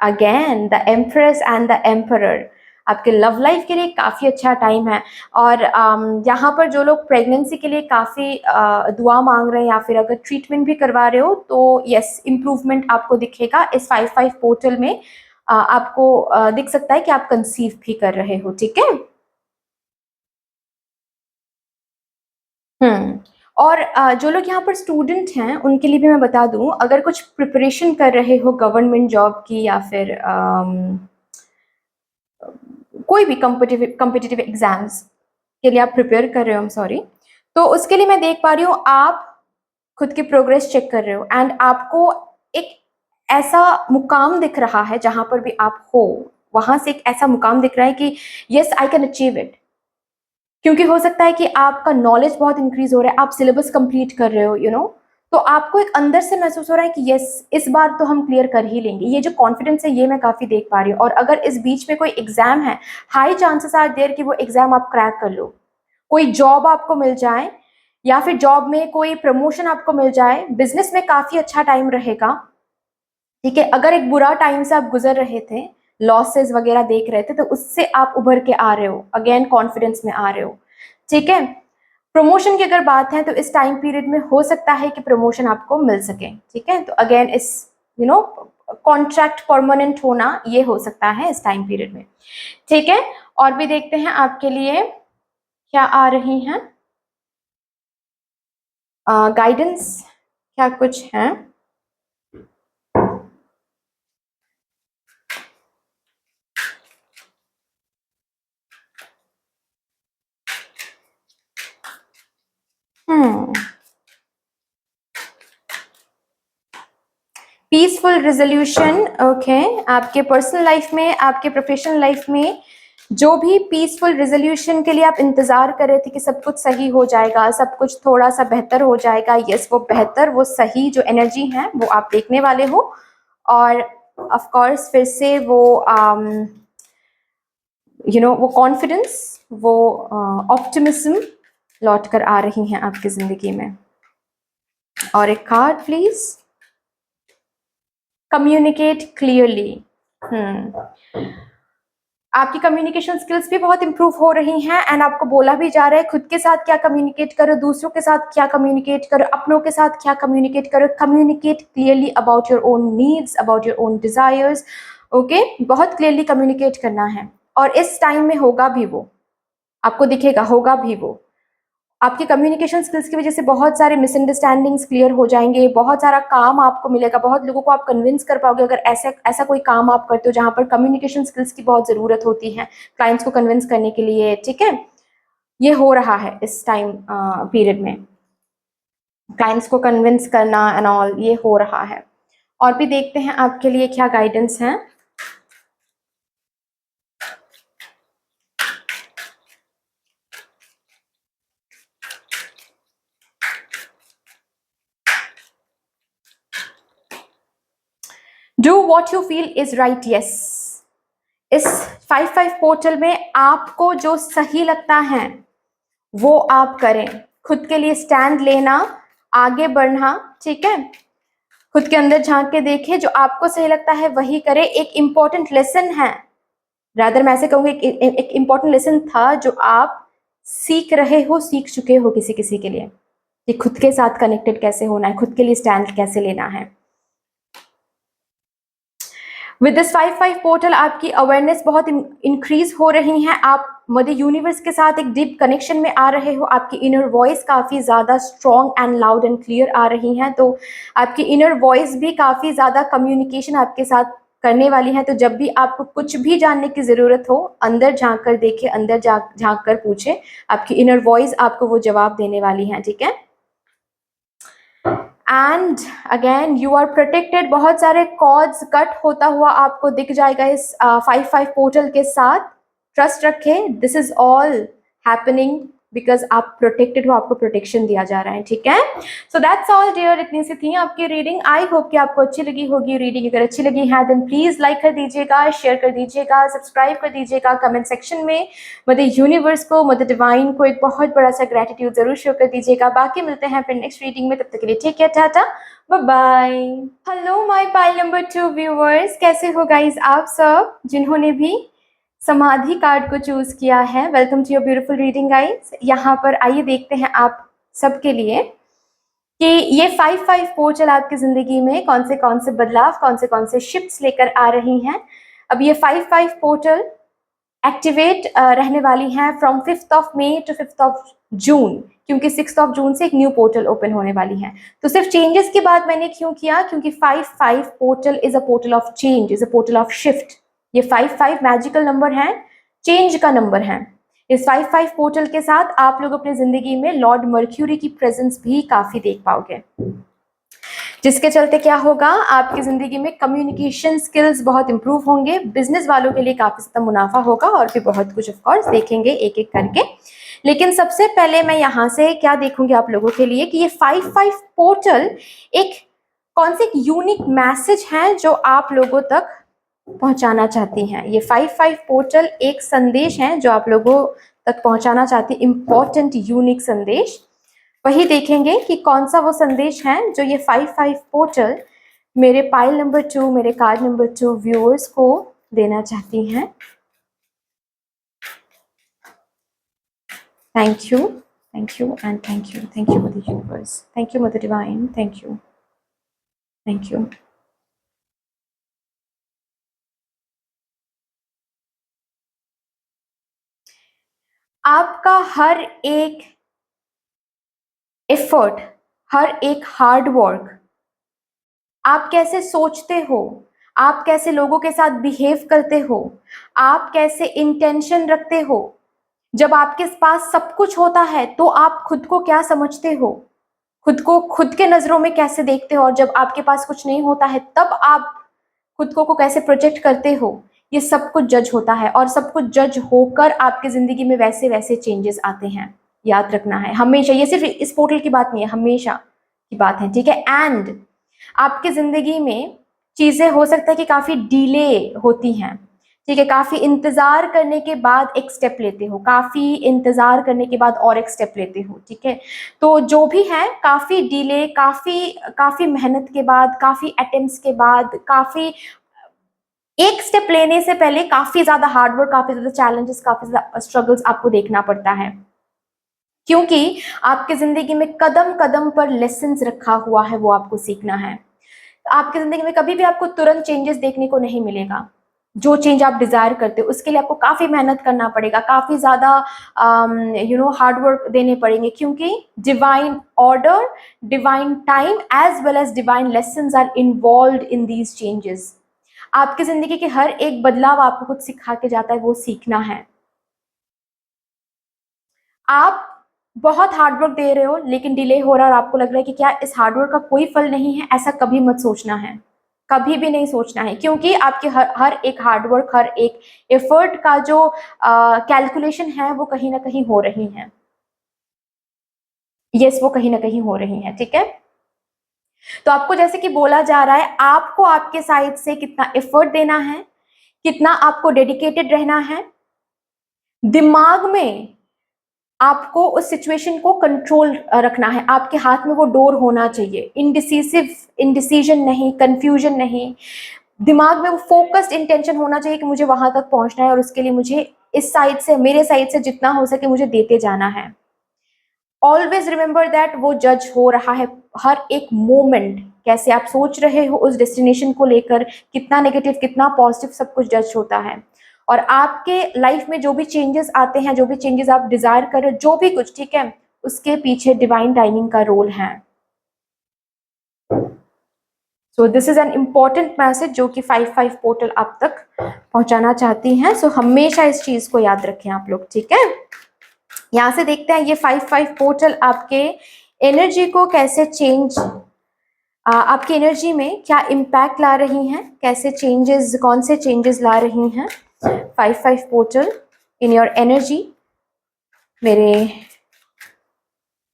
Again the empress and the emperor, आपके लव लाइफ के लिए काफ़ी अच्छा टाइम है। और यहाँ पर जो लोग प्रेगनेंसी के लिए काफ़ी दुआ मांग रहे हैं, या फिर अगर ट्रीटमेंट भी करवा रहे हो, तो यस, इम्प्रूवमेंट आपको दिखेगा इस 5-5 पोर्टल में। आपको दिख सकता है कि आप कंसीव भी कर रहे हो, ठीक है। और जो लोग यहाँ पर स्टूडेंट हैं उनके लिए भी मैं बता दूँ, अगर कुछ प्रिपरेशन कर रहे हो गवर्नमेंट जॉब की या फिर कोई भी कॉम्पिटिटिव एग्जाम्स के लिए आप प्रिपेयर कर रहे हो, सॉरी, तो उसके लिए मैं देख पा रही हूँ आप खुद की प्रोग्रेस चेक कर रहे हो एंड आपको एक ऐसा मुकाम दिख रहा है जहां पर भी आप हो, वहां से एक ऐसा मुकाम दिख रहा है कि yes I can achieve it. क्योंकि हो सकता है कि आपका नॉलेज बहुत इंक्रीज हो रहा है, आप सिलेबस कंप्लीट कर रहे हो, तो आपको एक अंदर से महसूस हो रहा है कि यस इस बार तो हम क्लियर कर ही लेंगे। ये जो कॉन्फिडेंस है ये मैं काफी देख पा रही हूँ। और अगर इस बीच में कोई एग्जाम है, हाई चांसेस आर देयर कि वो एग्जाम आप क्रैक कर लो, कोई जॉब आपको मिल जाए या फिर जॉब में कोई प्रमोशन आपको मिल जाए, बिजनेस में काफी अच्छा टाइम रहेगा। ठीक है, अगर एक बुरा टाइम से आप गुजर रहे थे, लॉसेस वगैरह देख रहे थे, तो उससे आप उभर के आ रहे हो, अगेन कॉन्फिडेंस में आ रहे हो। ठीक है, प्रमोशन की अगर बात है तो इस टाइम पीरियड में हो सकता है कि प्रमोशन आपको मिल सके। ठीक है, तो अगेन इस कॉन्ट्रैक्ट परमानेंट होना ये हो सकता है इस टाइम पीरियड में। ठीक है, और भी देखते हैं आपके लिए क्या आ रही हैं गाइडेंस, क्या कुछ है। Peaceful resolution, okay. आपके पर्सनल लाइफ में, आपके प्रोफेशनल लाइफ में जो भी पीसफुल रेजोल्यूशन के लिए आप इंतजार कर रहे थे कि सब कुछ सही हो जाएगा, सब कुछ थोड़ा सा बेहतर हो जाएगा, यस वो बेहतर, वो सही जो एनर्जी है वो आप देखने वाले हो। और ऑफ कोर्स फिर से वो वो कॉन्फिडेंस, वो ऑप्टिमिज्म लौट कर आ रही हैं आपकी जिंदगी में। और एक कार्ड प्लीज, कम्युनिकेट क्लियरली। आपकी कम्युनिकेशन स्किल्स भी बहुत इंप्रूव हो रही हैं एंड आपको बोला भी जा रहा है खुद के साथ क्या कम्युनिकेट करो, दूसरों के साथ क्या कम्युनिकेट करो, अपनों के साथ क्या कम्युनिकेट करो। Communicate clearly about your own needs, about your own desires. Okay, बहुत क्लियरली कम्युनिकेट करना है। और इस टाइम में होगा भी वो, आपको दिखेगा, होगा भी वो। आपकी कम्युनिकेशन स्किल्स की वजह से बहुत सारे मिसअंडरस्टैंडिंग्स क्लियर हो जाएंगे, बहुत सारा काम आपको मिलेगा, बहुत लोगों को आप कन्विंस कर पाओगे। अगर ऐसा ऐसा कोई काम आप करते हो जहां पर कम्युनिकेशन स्किल्स की बहुत ज़रूरत होती है क्लाइंट्स को कन्विंस करने के लिए, ठीक है, ये हो रहा है इस टाइम पीरियड में, क्लाइंट्स को कन्विंस करना एंड ऑल ये हो रहा है। और भी देखते हैं आपके लिए क्या गाइडेंस है। Do what you feel is right, yes. इस 5-5 पोर्टल में आपको जो सही लगता है वो आप करें, खुद के लिए स्टैंड लेना, आगे बढ़ना। ठीक है, खुद के अंदर झांक के देखें, जो आपको सही लगता है वही करें। एक इम्पॉर्टेंट लेसन है, रादर मैं ऐसे कहूंगी एक इम्पॉर्टेंट लेसन था जो आप सीख रहे हो, सीख चुके हो किसी किसी के लिए, कि खुद के साथ कनेक्टेड कैसे होना है, खुद के लिए स्टैंड कैसे लेना है। विद दिस 5-5 पोर्टल आपकी अवेयरनेस बहुत इंक्रीज हो रही है, आप मदर यूनिवर्स के साथ एक डीप कनेक्शन में आ रहे हो, आपकी इनर वॉइस काफ़ी ज़्यादा strong and loud and clear आ रही हैं। तो आपकी इनर वॉइस भी काफ़ी ज़्यादा कम्युनिकेशन आपके साथ करने वाली है। तो जब भी आपको कुछ भी जानने की ज़रूरत हो, अंदर झांक कर देखे, अंदर झांक कर पूछे, आपकी इनर वॉइस आपको वो जवाब देने वाली है। ठीक है, and again you are protected. बहुत सारे कॉर्ड्स कट होता हुआ आपको दिख जाएगा इस 5-5 पोर्टल के साथ। ट्रस्ट रखें, this is all happening because आप प्रोटेक्टेड हो, आपको प्रोटेक्शन दिया जा रहा है। ठीक है, सो दैट्स ऑल डियर, इतनी सी थी आपकी रीडिंग। आई होप कि आपको अच्छी लगी होगी रीडिंग। अगर अच्छी लगी है देन प्लीज लाइक कर दीजिएगा, शेयर कर दीजिएगा, सब्सक्राइब कर दीजिएगा। कमेंट सेक्शन में मदर यूनिवर्स को, मदर डिवाइन को एक बहुत बड़ा सा ग्रेटिट्यूड जरूर शो कर दीजिएगा। बाकी मिलते हैं फिर नेक्स्ट रीडिंग में, तब तक के लिए take care, tata, bye bye. Hello my pile number 2 viewers, कैसे हो गाइस आप सब, जिन्होंने भी समाधि कार्ड को चूज किया है, welcome to your beautiful reading guys. यहाँ पर आइए देखते हैं आप सबके लिए कि ये 5-5 पोर्टल आपकी जिंदगी में कौन से बदलाव, कौन से शिफ्ट्स लेकर आ रही हैं। अब ये 5-5 पोर्टल एक्टिवेट रहने वाली हैं from 5th of May to 5th of June, क्योंकि 6th ऑफ जून से एक न्यू पोर्टल ओपन होने वाली है। तो सिर्फ चेंजेस की बात मैंने क्यों किया, क्योंकि 5-5 portal is a portal of change, is a portal of shift. ये 5-5 मैजिकल नंबर है, चेंज का नंबर है। इस 5-5 पोर्टल के साथ आप लोग अपनी जिंदगी में लॉर्ड मर्क्यूरी की प्रेजेंस भी काफी देख पाओगे, जिसके चलते क्या होगा, आपकी जिंदगी में कम्युनिकेशन स्किल्स बहुत इंप्रूव होंगे, बिजनेस वालों के लिए काफी ज्यादा मुनाफा होगा, और भी बहुत कुछ ऑफ कोर्स देखेंगे एक एक करके। लेकिन सबसे पहले मैं यहाँ से क्या देखूंगी आप लोगों के लिए कि ये 5-5 पोर्टल एक कौन से यूनिक मैसेज है जो आप लोगों तक पहुंचाना चाहती हैं। ये 5-5 पोर्टल एक संदेश है जो आप लोगों तक पहुंचाना चाहती, इंपॉर्टेंट यूनिक संदेश। वही देखेंगे कि कौन सा वो संदेश है जो ये 5-5 पोर्टल मेरे पाइल नंबर 2, मेरे कार्ड नंबर 2 व्यूअर्स को देना चाहती हैं। Thank you, thank you and thank you, thank you mother universe, thank you mother divine, thank you, thank you. आपका हर एक एफर्ट, हर एक हार्ड वर्क, आप कैसे सोचते हो, आप कैसे लोगों के साथ बिहेव करते हो, आप कैसे इंटेंशन रखते हो, जब आपके पास सब कुछ होता है तो आप खुद को क्या समझते हो, खुद को खुद के नजरों में कैसे देखते हो, और जब आपके पास कुछ नहीं होता है तब आप खुद को कैसे प्रोजेक्ट करते हो, ये सब कुछ जज होता है। और सब कुछ जज होकर आपकी जिंदगी में वैसे वैसे चेंजेस आते हैं, याद रखना है हमेशा। ये सिर्फ इस पोर्टल की बात नहीं है, हमेशा की बात है, ठीक है। एंड आपकी जिंदगी में चीजें हो सकता है कि काफी डिले होती हैं, ठीक है, काफी इंतजार करने के बाद एक स्टेप लेते हो, काफी इंतजार करने के बाद और एक स्टेप लेते हो, ठीक है। तो जो भी है, काफी डिले, काफी काफी मेहनत के बाद, काफी अटेम्प्ट्स के बाद, काफी एक स्टेप लेने से पहले काफी ज्यादा हार्डवर्क, काफी ज्यादा चैलेंजेस, काफी ज्यादा स्ट्रगल्स आपको देखना पड़ता है, क्योंकि आपकी जिंदगी में कदम कदम पर लेसन्स रखा हुआ है, वो आपको सीखना है। आपकी जिंदगी में कभी भी आपको तुरंत चेंजेस देखने को नहीं मिलेगा। जो चेंज आप डिजायर करते हो उसके लिए आपको काफी मेहनत करना पड़ेगा, काफी ज्यादा हार्ड वर्क देने पड़ेंगे, क्योंकि divine order, divine time as well as divine lessons are involve in these changes. आपकी जिंदगी के हर एक बदलाव आपको कुछ सिखा के जाता है, वो सीखना है। आप बहुत हार्डवर्क दे रहे हो लेकिन डिले हो रहा है, और आपको लग रहा है कि क्या इस हार्डवर्क का कोई फल नहीं है, ऐसा कभी मत सोचना है, कभी भी नहीं सोचना है, क्योंकि आपके हर एक हार्डवर्क, हर एक एफर्ट का जो कैलकुलेशन है वो कहीं ना कहीं हो रही है। यस, वो कहीं ना कहीं हो रही है, ठीक है। तो आपको जैसे कि बोला जा रहा है, आपको आपके साइड से कितना एफर्ट देना है, कितना आपको डेडिकेटेड रहना है, दिमाग में आपको उस सिचुएशन को कंट्रोल रखना है, आपके हाथ में वो डोर होना चाहिए, इंडिसीजन नहीं, कंफ्यूजन नहीं, दिमाग में वो फोकस्ड इंटेंशन होना चाहिए कि मुझे वहां तक पहुंचना है, और उसके लिए मुझे इस साइड से, मेरे साइड से जितना हो सके मुझे देते जाना है। ऑलवेज रिमेंबर दैट वो जज हो रहा है हर एक मोमेंट, कैसे आप सोच रहे हो उस डेस्टिनेशन को लेकर, कितना नेगेटिव कितना पॉजिटिव, सब कुछ जज होता है। और आपके लाइफ में जो भी चेंजेस आते हैं, जो भी चेंजेस आप डिजायर कर रहे हो, जो भी कुछ, ठीक है, उसके पीछे डिवाइन टाइमिंग का रोल है। So this is an important message जो कि 5-5 पोर्टल आप तक पहुंचाना चाहती हैं। सो हमेशा इस चीज को याद रखें आप लोग, ठीक है। यहाँ से देखते हैं ये 5-5 पोर्टल आपके एनर्जी को कैसे चेंज, आपकी एनर्जी में क्या इम्पैक्ट ला रही हैं, कैसे चेंजेस, कौन से चेंजेस ला रही हैं 5-5 पोर्टल इन योर एनर्जी, मेरे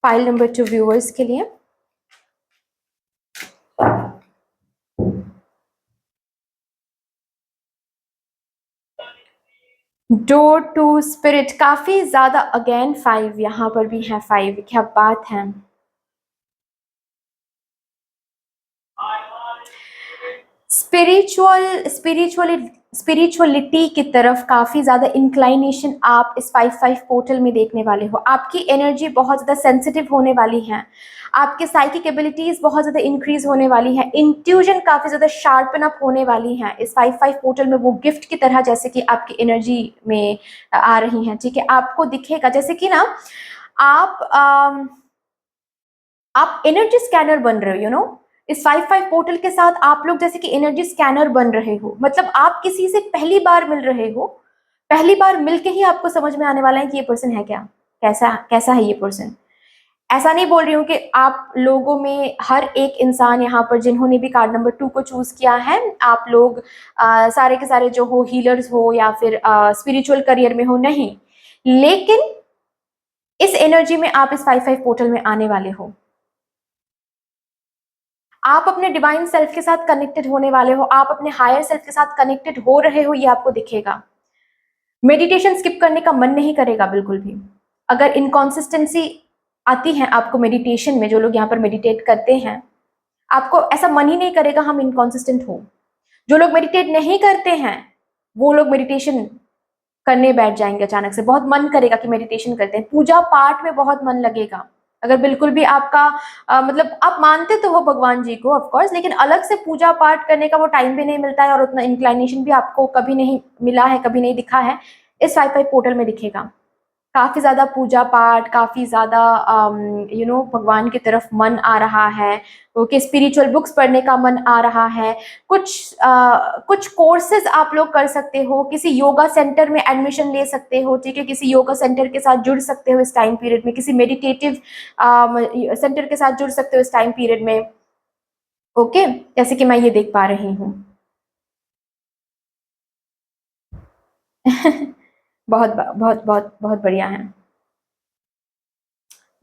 फाइल नंबर 2 व्यूअर्स के लिए। डोर टू स्पिरिट, काफी ज्यादा, अगेन 5, यहाँ पर भी है 5, क्या बात है। स्पिरिचुअलिटी की तरफ काफी ज्यादा इंक्लाइनेशन आप इस 5-5 पोर्टल में देखने वाले हो। आपकी एनर्जी बहुत ज्यादा सेंसिटिव होने वाली है, आपके साइकिक एबिलिटीज बहुत ज्यादा इंक्रीज होने वाली है, इंट्यूजन काफी ज्यादा शार्पन अप होने वाली है इस 5-5 पोर्टल में, वो गिफ्ट की तरह जैसे कि आपकी एनर्जी में आ रही हैं। ठीक है, आपको दिखेगा जैसे कि ना आप एनर्जी स्कैनर बन रहे हो, इस 5-5 पोर्टल के साथ आप लोग जैसे कि एनर्जी स्कैनर बन रहे हो। मतलब आप किसी से पहली बार मिल रहे हो, पहली बार मिलके ही आपको समझ में आने वाला है कि ये पर्सन है क्या, कैसा कैसा है ये पर्सन। ऐसा नहीं बोल रही हूँ कि आप लोगों में हर एक इंसान यहाँ पर जिन्होंने भी कार्ड नंबर 2 को चूज किया है, आप लोग सारे के सारे जो हो हीलर्स हो या फिर स्पिरिचुअल करियर में हो, नहीं, लेकिन इस एनर्जी में आप इस 5-5 पोर्टल में आने वाले हो। आप अपने डिवाइन सेल्फ के साथ कनेक्टेड होने वाले हो, आप अपने हायर सेल्फ के साथ कनेक्टेड हो रहे हो, ये आपको दिखेगा। मेडिटेशन स्किप करने का मन नहीं करेगा बिल्कुल भी। अगर इनकॉन्सिस्टेंसी आती है आपको मेडिटेशन में, जो लोग यहाँ पर मेडिटेट करते हैं, आपको ऐसा मन ही नहीं करेगा हम इनकॉन्सिस्टेंट हो। जो लोग मेडिटेट नहीं करते हैं वो लोग मेडिटेशन करने बैठ जाएंगे अचानक से, बहुत मन करेगा कि मेडिटेशन करते हैं, पूजा पाठ में बहुत मन लगेगा। अगर बिल्कुल भी आपका मतलब आप मानते तो हो भगवान जी को ऑफ कोर्स, लेकिन अलग से पूजा पाठ करने का वो टाइम भी नहीं मिलता है और उतना इंक्लाइनेशन भी आपको कभी नहीं मिला है, कभी नहीं दिखा है, इस 5-5 पोर्टल में दिखेगा। काफी ज्यादा पूजा पाठ, काफी ज्यादा भगवान की तरफ मन आ रहा है, ओके, स्पिरिचुअल बुक्स पढ़ने का मन आ रहा है, कुछ कोर्सेज आप लोग कर सकते हो, किसी योगा सेंटर में एडमिशन ले सकते हो, ठीक है, किसी योगा सेंटर के साथ जुड़ सकते हो इस टाइम पीरियड में, किसी मेडिटेटिव सेंटर के साथ जुड़ सकते हो इस टाइम पीरियड में, ओके, जैसे कि मैं ये देख पा रही हूँ। बहुत बहुत बहुत बहुत बढ़िया है।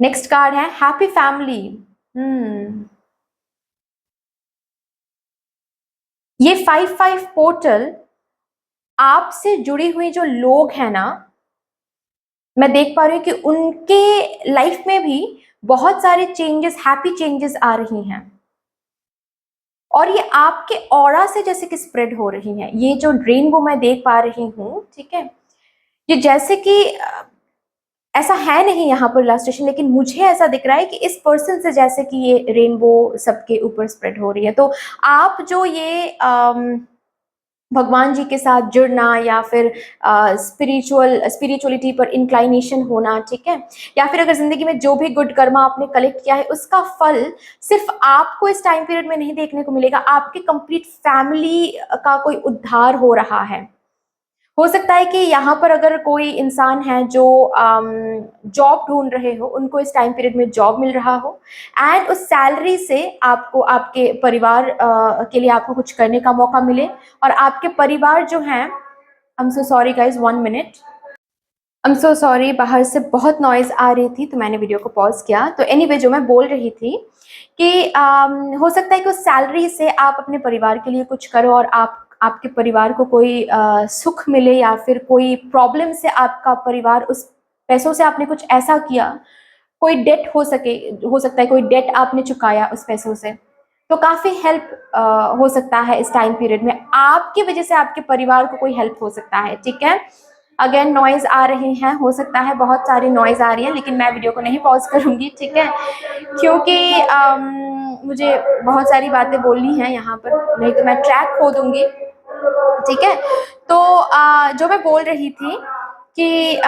नेक्स्ट कार्ड है हैप्पी फैमिली। ये 5-5 पोर्टल आपसे जुड़ी हुई जो लोग हैं ना, मैं देख पा रही हूँ कि उनके लाइफ में भी बहुत सारे चेंजेस, हैप्पी चेंजेस आ रही हैं, और ये आपके ऑरा से जैसे कि स्प्रेड हो रही हैं। ये जो रेनबो मैं देख पा रही हूँ, ठीक है, ये जैसे कि ऐसा है नहीं यहाँ पर इलस्ट्रेशन, लेकिन मुझे ऐसा दिख रहा है कि इस पर्सन से जैसे कि ये रेनबो सबके ऊपर स्प्रेड हो रही है। तो आप जो ये भगवान जी के साथ जुड़ना या फिर स्पिरिचुअलिटी पर इंक्लाइनेशन होना, ठीक है, या फिर अगर जिंदगी में जो भी गुड कर्मा आपने कलेक्ट किया है उसका फल सिर्फ आपको इस टाइम पीरियड में नहीं देखने को मिलेगा, आपके कंप्लीट फैमिली का कोई उद्धार हो रहा है। हो सकता है कि यहाँ पर अगर कोई इंसान है जो जॉब ढूंढ रहे हो, उनको इस टाइम पीरियड में जॉब मिल रहा हो, एंड उस सैलरी से आपको आपके परिवार के लिए आपको कुछ करने का मौका मिले, और आपके परिवार जो हैं, I am so sorry guys, 1 minute, I am so sorry, बाहर से बहुत नॉइज आ रही थी तो मैंने वीडियो को पॉज किया। तो एनीवे जो मैं बोल रही थी कि हो सकता है कि उस सैलरी से आप अपने परिवार के लिए कुछ करो और आपके परिवार को कोई सुख मिले, या फिर कोई प्रॉब्लम से आपका परिवार, उस पैसों से आपने कुछ ऐसा किया, कोई डेट हो सकता है कोई डेट आपने चुकाया उस पैसों से, तो काफी हेल्प हो सकता है इस टाइम पीरियड में, आपकी वजह से आपके परिवार को कोई हेल्प हो सकता है, ठीक है। अगेन नॉइज आ रही हैं, हो सकता है बहुत सारी नॉइज आ रही है, लेकिन मैं वीडियो को नहीं पॉज करूंगी, ठीक है, क्योंकि मुझे बहुत सारी बातें बोलनी है यहाँ पर, नहीं तो मैं ट्रैक खो दूंगी, ठीक है। तो जो मैं बोल रही थी कि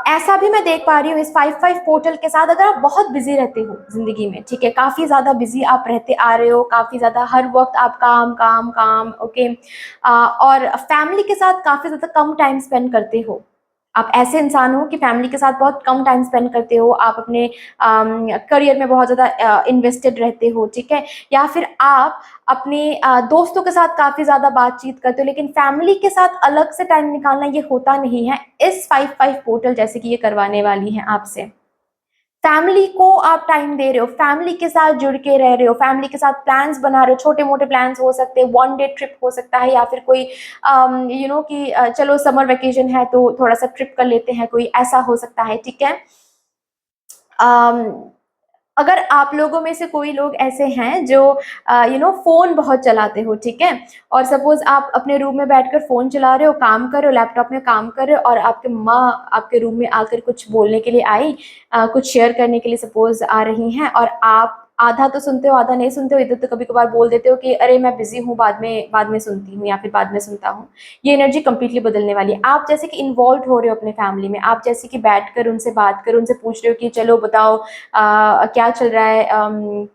ऐसा भी मैं देख पा रही हूँ इस 5-5 पोर्टल के साथ, अगर आप बहुत बिजी रहते हो जिंदगी में, ठीक है, काफी ज्यादा बिजी आप रहते आ रहे हो, काफी ज्यादा हर वक्त आप काम काम काम, ओके, और फैमिली के साथ काफी ज्यादा कम टाइम स्पेंड करते हो, आप ऐसे इंसान हो कि फैमिली के साथ बहुत कम टाइम स्पेंड करते हो, आप अपने करियर में बहुत ज़्यादा इन्वेस्टेड रहते हो, ठीक है, या फिर आप अपने दोस्तों के साथ काफ़ी ज़्यादा बातचीत करते हो, लेकिन फैमिली के साथ अलग से टाइम निकालना ये होता नहीं है। इस 5-5 पोर्टल जैसे कि ये करवाने वाली है आपसे, फैमिली को आप टाइम दे रहे हो, फैमिली के साथ जुड़ के रह रहे हो, फैमिली के साथ प्लान्स बना रहे हो, छोटे मोटे प्लान्स हो सकते हैं, 1 डे ट्रिप हो सकता है, या फिर कोई कि चलो समर वेकेशन है तो थोड़ा सा ट्रिप कर लेते हैं, कोई ऐसा हो सकता है, ठीक है। अगर आप लोगों में से कोई लोग ऐसे हैं जो फ़ोन बहुत चलाते हो, ठीक है? और सपोज़ आप अपने रूम में बैठकर फ़ोन चला रहे हो, काम कर रहे हो, लैपटॉप में काम कर रहे हो और आपकी मम्मा आपके रूम में आकर कुछ बोलने के लिए आई, कुछ शेयर करने के लिए सपोज़ आ रही हैं और आप आधा तो सुनते हो, आधा नहीं सुनते हो, इधर तो कभी-कभार बोल देते हो कि अरे मैं बिज़ी हूँ, बाद में सुनती हूँ या फिर बाद में सुनता हूँ। ये एनर्जी कंप्लीटली बदलने वाली है। आप जैसे कि इन्वॉल्व हो रहे हो अपने फैमिली में, आप जैसे कि बैठकर उनसे बात कर उनसे पूछ रहे हो कि चलो बताओ क्या चल रहा है,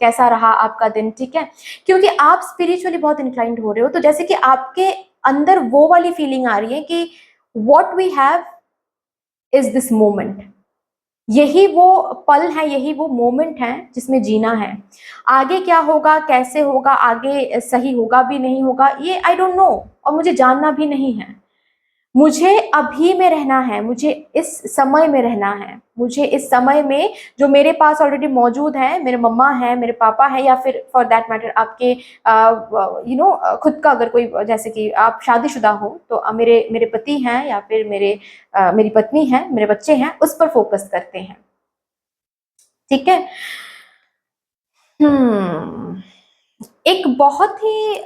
कैसा रहा आपका दिन, ठीक है? क्योंकि आप स्पिरिचुअली बहुत इंक्लाइंड हो रहे हो, तो जैसे कि आपके अंदर वो वाली फीलिंग आ रही है कि what we have is this moment. यही वो पल है, यही वो मोमेंट है जिसमें जीना है। आगे क्या होगा, कैसे होगा, आगे सही होगा भी नहीं होगा, ये आई डोंट नो और मुझे जानना भी नहीं है। मुझे अभी में रहना है, मुझे इस समय में रहना है। मुझे इस समय में जो मेरे पास ऑलरेडी मौजूद है, मेरे मम्मा हैं, मेरे पापा हैं या फिर फॉर दैट मैटर आपके खुद का अगर कोई जैसे कि आप शादीशुदा हो तो मेरे मेरे पति हैं या फिर मेरी पत्नी है, मेरे बच्चे हैं, उस पर फ़ोकस करते हैं। ठीक है? हम्म, एक बहुत ही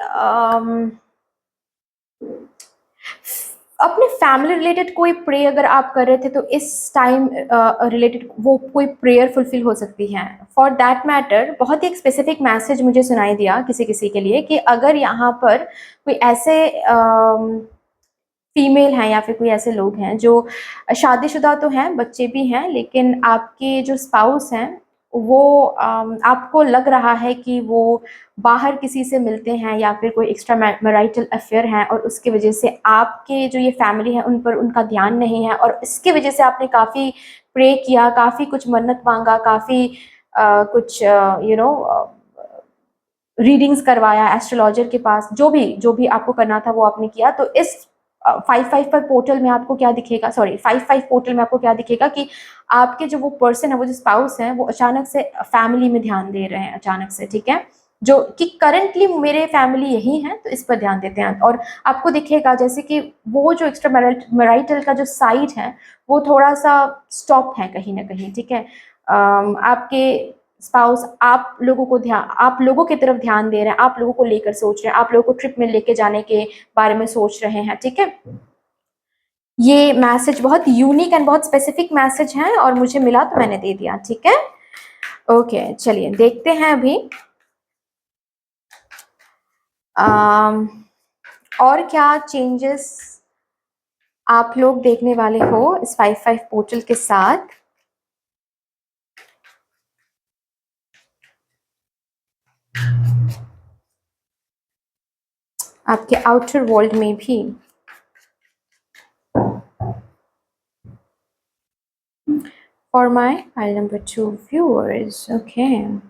अपने फैमिली रिलेटेड कोई प्रे अगर आप कर रहे थे तो इस टाइम रिलेटेड वो कोई प्रेयर फुलफिल हो सकती है। फॉर दैट मैटर बहुत ही एक स्पेसिफिक मैसेज मुझे सुनाई दिया किसी किसी के लिए कि अगर यहाँ पर कोई ऐसे फीमेल हैं या फिर कोई ऐसे लोग हैं जो शादीशुदा तो हैं, बच्चे भी हैं, लेकिन आपके जो स्पाउस हैं वो आपको लग रहा है कि वो बाहर किसी से मिलते हैं या फिर कोई एक्स्ट्रा मैरिटल अफेयर है और उसकी वजह से आपके जो ये फैमिली है उन पर उनका ध्यान नहीं है और इसकी वजह से आपने काफ़ी प्रे किया, काफ़ी कुछ मन्नत मांगा, काफ़ी कुछ रीडिंग्स करवाया एस्ट्रोलॉजर के पास, जो भी आपको करना था वो आपने किया। तो इस 5-5 पर पोर्टल में आपको क्या दिखेगा, सॉरी 5-5 पोर्टल में आपको क्या दिखेगा कि आपके जो वो पर्सन है, वो जो स्पाउस हैं, वो अचानक से फैमिली में ध्यान दे रहे हैं अचानक से, ठीक है? जो कि करंटली मेरे फैमिली यही है, तो इस पर ध्यान देते हैं और आपको दिखेगा जैसे कि वो जो एक्स्ट्रा मैरिटल का जो साइड है, वो थोड़ा-सा स्टॉप है कहीं न कहीं, ठीक है? आपके स्पाउस आप लोगों की तरफ ध्यान दे रहे हैं, आप लोगों को लेकर सोच रहे हैं, आप लोगों को ट्रिप में लेके जाने के बारे में सोच रहे हैं, ठीक है? ये मैसेज बहुत यूनिक एंड बहुत स्पेसिफिक मैसेज है और मुझे मिला तो मैंने दे दिया, ठीक है? ओके, चलिए देखते हैं अभी अम, और क्या चेंजेस आप लोग देखने वाले हो इस 5-5 पोर्टल के साथ। आपके आउटर वर्ल्ड में भी। For my pile number 2 viewers, okay.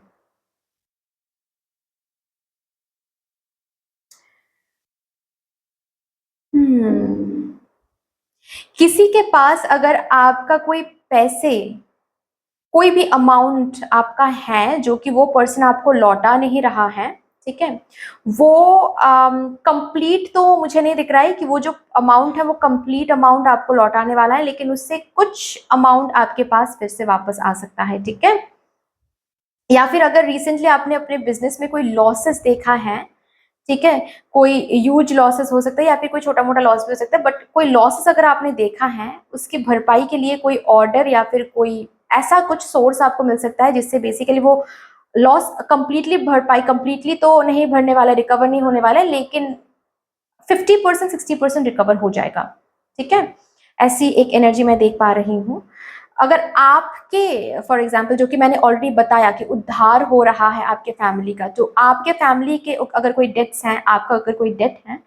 किसी के पास अगर आपका कोई भी अमाउंट आपका है जो कि वो पर्सन आपको लौटा नहीं रहा है, ठीक है? वो कंप्लीट तो मुझे नहीं दिख रहा है कि वो जो अमाउंट है वो कंप्लीट अमाउंट आपको लौटाने वाला है, लेकिन उससे कुछ अमाउंट आपके पास फिर से वापस आ सकता है, ठीक है? या फिर अगर रिसेंटली आपने अपने बिज़नेस में कोई लॉसेस देखा है, ठीक है? कोई ह्यूज लॉसेस हो सकता है या फिर कोई छोटा-मोटा लॉस भी हो सकता है, बट कोई लॉसेस अगर आपने देखा है, उसकी भरपाई के लिए कोई ऑर्डर या फिर कोई ऐसा कुछ सोर्स आपको मिल सकता है जिससे बेसिकली वो लॉस कंप्लीटली तो नहीं भरने वाला, रिकवर नहीं होने वाला है, लेकिन 50% 60% रिकवर हो जाएगा, ठीक है? ऐसी एक एनर्जी मैं देख पा रही हूँ। अगर आपके फॉर एग्ज़ाम्पल जो कि मैंने ऑलरेडी बताया कि उद्धार हो रहा है आपके फैमिली का, जो आपके फैमिली के अगर कोई डेट्स हैं, आपका अगर कोई डेट है,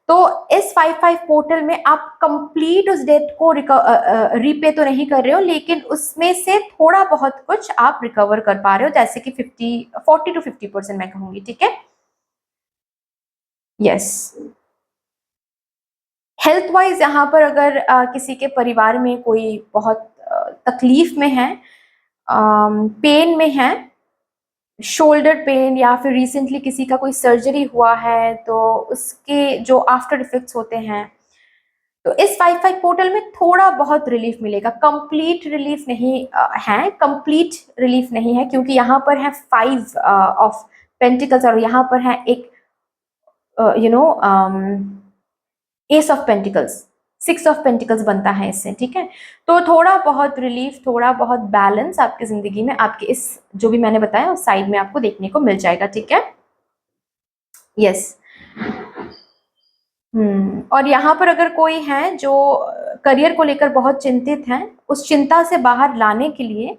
तो इस 5-5 पोर्टल में आप कंप्लीट उस डेट को रीपे तो नहीं कर रहे हो, लेकिन उसमें से थोड़ा बहुत कुछ आप रिकवर कर पा रहे हो, जैसे कि 40 टू 50% मैं कहूँगी, ठीक है? यस। हेल्थ वाइज़ यहाँ पर अगर किसी के परिवार में कोई बहुत तकलीफ़ में है, पेन में है, शोल्डर पेन या फिर रिसेंटली किसी का कोई सर्जरी हुआ है, तो उसके जो आफ्टर इफ़ेक्ट्स होते हैं, तो इस 5-5 पोर्टल में थोड़ा बहुत रिलीफ मिलेगा, कंप्लीट रिलीफ नहीं है, कंप्लीट रिलीफ नहीं है, क्योंकि यहाँ पर है 5 ऑफ पेंटिकल्स और यहाँ पर है एक you know S of pentacles, 6 of pentacles बनता है इससे, ठीक है। तो थोड़ा बहुत रिलीफ, थोड़ा बहुत बैलेंस आपकी जिंदगी में, आपके इस जो भी मैंने बताया उस साइड में आपको देखने को मिल जाएगा, ठीक है। यस। और यहाँ पर अगर कोई है जो करियर को लेकर बहुत चिंतित है, उस चिंता से बाहर लाने के लिए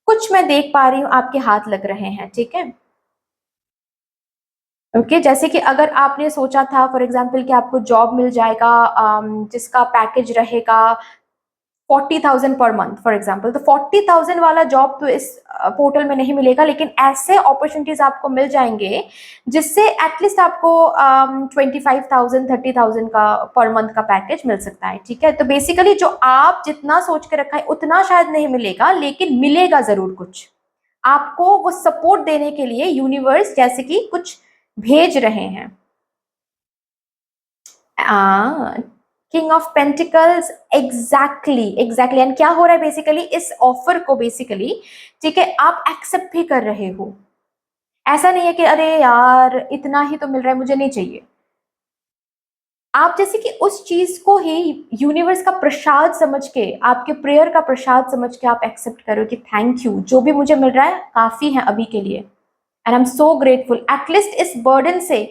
कुछ मैं देख पा रही हूँ आपके हाथ लग रहे हैं, ठीक है। ओके, जैसे कि अगर आपने सोचा था फॉर एग्जांपल कि आपको जॉब मिल जाएगा जिसका पैकेज रहेगा 40,000 पर मंथ फॉर एग्जांपल, तो 40,000 वाला जॉब तो इस पोर्टल में नहीं मिलेगा, लेकिन ऐसे अपॉर्चुनिटीज आपको मिल जाएंगे जिससे एटलीस्ट आपको 25,000 30,000 का पर मंथ का पैकेज मिल सकता है, ठीक है। तो बेसिकली जो आप जितना सोच के रखा है उतना शायद नहीं मिलेगा, लेकिन मिलेगा जरूर कुछ आपको, वो सपोर्ट देने के लिए यूनिवर्स जैसे कि कुछ भेज रहे हैं। King of pentacles, exactly and क्या हो रहा है बेसिकली, इस ऑफर को बेसिकली, ठीक है, आप एक्सेप्ट भी कर रहे हो। ऐसा नहीं है कि अरे यार इतना ही तो मिल रहा है मुझे नहीं चाहिए, आप जैसे कि उस चीज को ही यूनिवर्स का प्रसाद समझ के, आपके प्रेयर का प्रसाद समझ के आप एक्सेप्ट करो कि थैंक यू, जो भी मुझे मिल रहा है काफी है अभी के लिए, and I am so grateful. At least इस बर्डन से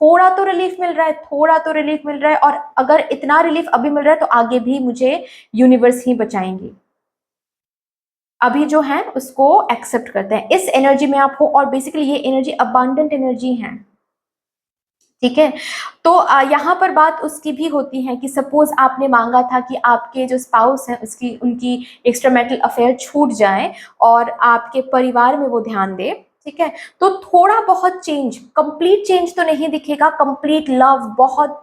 थोड़ा तो रिलीफ मिल रहा है, थोड़ा तो रिलीफ मिल रहा है, और अगर इतना रिलीफ अभी मिल रहा है तो आगे भी मुझे यूनिवर्स ही बचाएंगी। अभी जो है उसको एक्सेप्ट करते हैं, इस एनर्जी में आप हो, और बेसिकली ये एनर्जी अबांडेंट एनर्जी है, ठीक है। तो यहाँ पर बात उसकी भी होती है कि सपोज आपने मांगा था कि आपके जो स्पाउस हैं उसकी उनकी एक्स्ट्रा मैरिटल अफेयर छूट जाए और आपके परिवार में वो ध्यान दे, ठीक है। तो थोड़ा बहुत चेंज, कंप्लीट चेंज तो नहीं दिखेगा, कंप्लीट लव, बहुत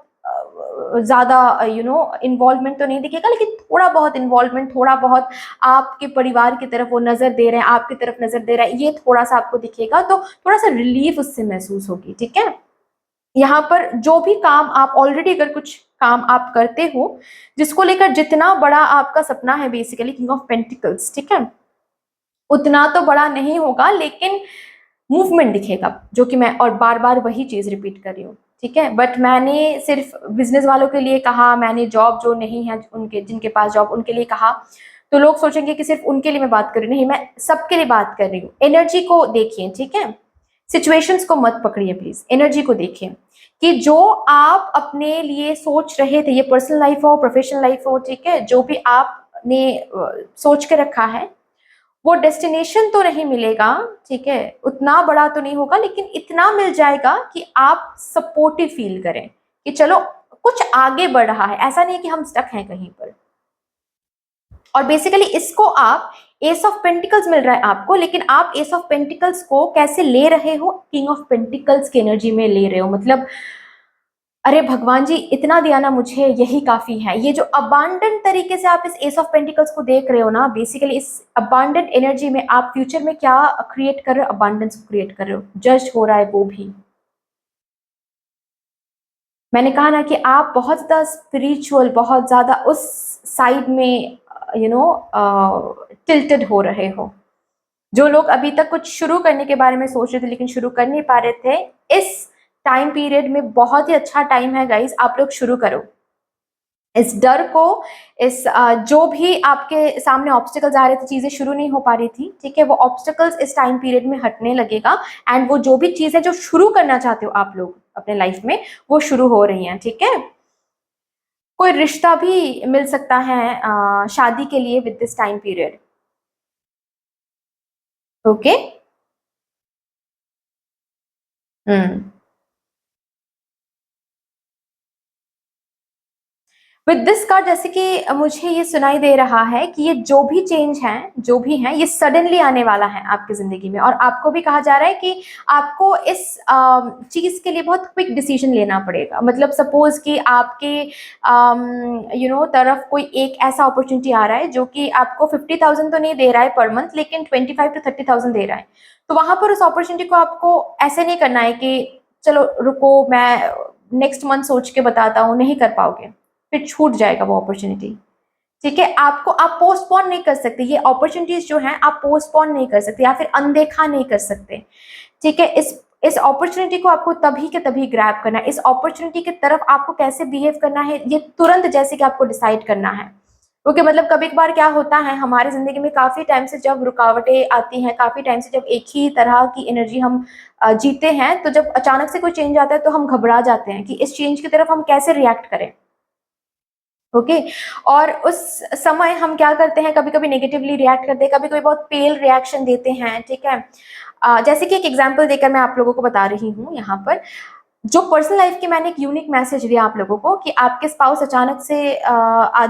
ज्यादा इन्वॉल्वमेंट तो नहीं दिखेगा, लेकिन थोड़ा बहुत इन्वॉल्वमेंट, थोड़ा बहुत आपके परिवार की तरफ वो नजर दे रहे हैं, आपकी तरफ नजर दे रहे हैं, ये थोड़ा सा आपको दिखेगा, तो थोड़ा सा रिलीफ उससे महसूस होगी, ठीक है। यहाँ पर जो भी काम आप ऑलरेडी, अगर कुछ काम आप करते हो जिसको लेकर जितना बड़ा आपका सपना है बेसिकली किंग ऑफ पेंटिकल्स, ठीक है, उतना तो बड़ा नहीं होगा, लेकिन मूवमेंट दिखेगा, जो कि मैं और बार बार वही चीज रिपीट कर रही हूँ, ठीक है। बट मैंने सिर्फ बिजनेस वालों के लिए कहा, मैंने जॉब जो नहीं है उनके, जिनके पास जॉब, उनके लिए कहा, तो लोग सोचेंगे कि सिर्फ उनके लिए मैं बात कर रही हूँ, नहीं, मैं सबके लिए बात कर रही हूँ। एनर्जी को देखिए, ठीक है, सिचुएशंस को मत पकड़िए प्लीज, एनर्जी को देखिए कि जो आप अपने लिए सोच रहे थे, ये पर्सनल लाइफ हो, प्रोफेशनल लाइफ हो, ठीक है, जो भी आपने सोच के रखा है वो डेस्टिनेशन तो नहीं मिलेगा, ठीक है, उतना बड़ा तो नहीं होगा, लेकिन इतना मिल जाएगा कि आप सपोर्टिव फील करें कि चलो कुछ आगे बढ़ रहा है, ऐसा नहीं है कि हम स्टक हैं कहीं पर। और बेसिकली इसको आप, एस ऑफ पेंटिकल्स मिल रहा है आपको, लेकिन आप एस ऑफ पेंटिकल्स को कैसे ले रहे हो, किंग ऑफ पेंटिकल्स की एनर्जी में ले रहे हो, मतलब अरे भगवान जी इतना दिया ना मुझे, यही काफी है। ये जो अबांडेंट तरीके से आप इस एस ऑफ पेंटिकल्स को देख रहे हो ना, बेसिकली इस अबांडेंट एनर्जी में आप फ्यूचर में क्या क्रिएट कर रहे हो, अबांडेंस को क्रिएट कर रहे हो, जस्ट हो रहा है वो भी। मैंने कहा ना कि आप बहुत ज्यादा स्पिरिचुअल, बहुत ज्यादा उस साइड में टिल्टेड हो रहे हो। जो लोग अभी तक कुछ शुरू करने के बारे में सोच रहे थे लेकिन शुरू कर नहीं पा रहे थे, इस टाइम पीरियड में बहुत ही अच्छा टाइम है गाइस, आप लोग शुरू करो। इस डर को, इस जो भी आपके सामने ऑब्स्टिकल्स आ रहे थे, चीजें शुरू नहीं हो पा रही थी, ठीक है, वो ऑब्स्टिकल्स इस टाइम पीरियड में हटने लगेगा, एंड वो जो भी चीज है जो शुरू करना चाहते हो आप लोग अपने लाइफ में, वो शुरू हो रही हैं, ठीक है। कोई रिश्ता भी मिल सकता है शादी के लिए with this time period, okay. Hmm with this card, जैसे कि मुझे ये सुनाई दे रहा है कि ये जो भी चेंज है, जो भी है, ये सडनली आने वाला है आपकी जिंदगी में, और आपको भी कहा जा रहा है कि आपको इस चीज के लिए बहुत क्विक डिसीजन लेना पड़ेगा। मतलब सपोज कि आपके तरफ कोई एक ऐसा अपॉर्चुनिटी आ रहा है जो कि आपको 50,000 तो नहीं दे रहा है पर मंथ, लेकिन 25,000 to 30,000 दे रहा है, तो वहां पर उस अपॉर्चुनिटी को आपको ऐसे नहीं करना है कि चलो रुको मैं नेक्स्ट मंथ सोच के बताता हूँ, नहीं कर पाओगे। फिर छूट जाएगा वो अपॉर्चुनिटी। ठीक है, आपको आप पोस्टपोन नहीं कर सकते, ये अपॉर्चुनिटीज जो हैं आप पोस्टपोन नहीं कर सकते या फिर अनदेखा नहीं कर सकते। ठीक है, इस अपॉर्चुनिटी को आपको तभी के तभी ग्रैब करना है, इस अपॉर्चुनिटी की तरफ आपको कैसे बिहेव करना है ये तुरंत जैसे कि आपको डिसाइड करना है। ओके, मतलब कभी कभार क्या होता है हमारे जिंदगी में, काफी टाइम से जब रुकावटें आती हैं, काफी टाइम से जब एक ही तरह की एनर्जी हम जीते हैं, तो जब अचानक से कोई चेंज आता है तो हम घबरा जाते हैं कि इस चेंज की तरफ हम कैसे रिएक्ट करें। ओके, और उस समय हम क्या करते हैं, कभी कभी नेगेटिवली रिएक्ट करते हैं, कभी कभी बहुत पेल रिएक्शन देते हैं। ठीक है, जैसे कि एक एग्जांपल देकर मैं आप लोगों को बता रही हूँ यहाँ पर, जो पर्सनल लाइफ की मैंने एक यूनिक मैसेज दिया आप लोगों को कि आपके स्पाउस अचानक से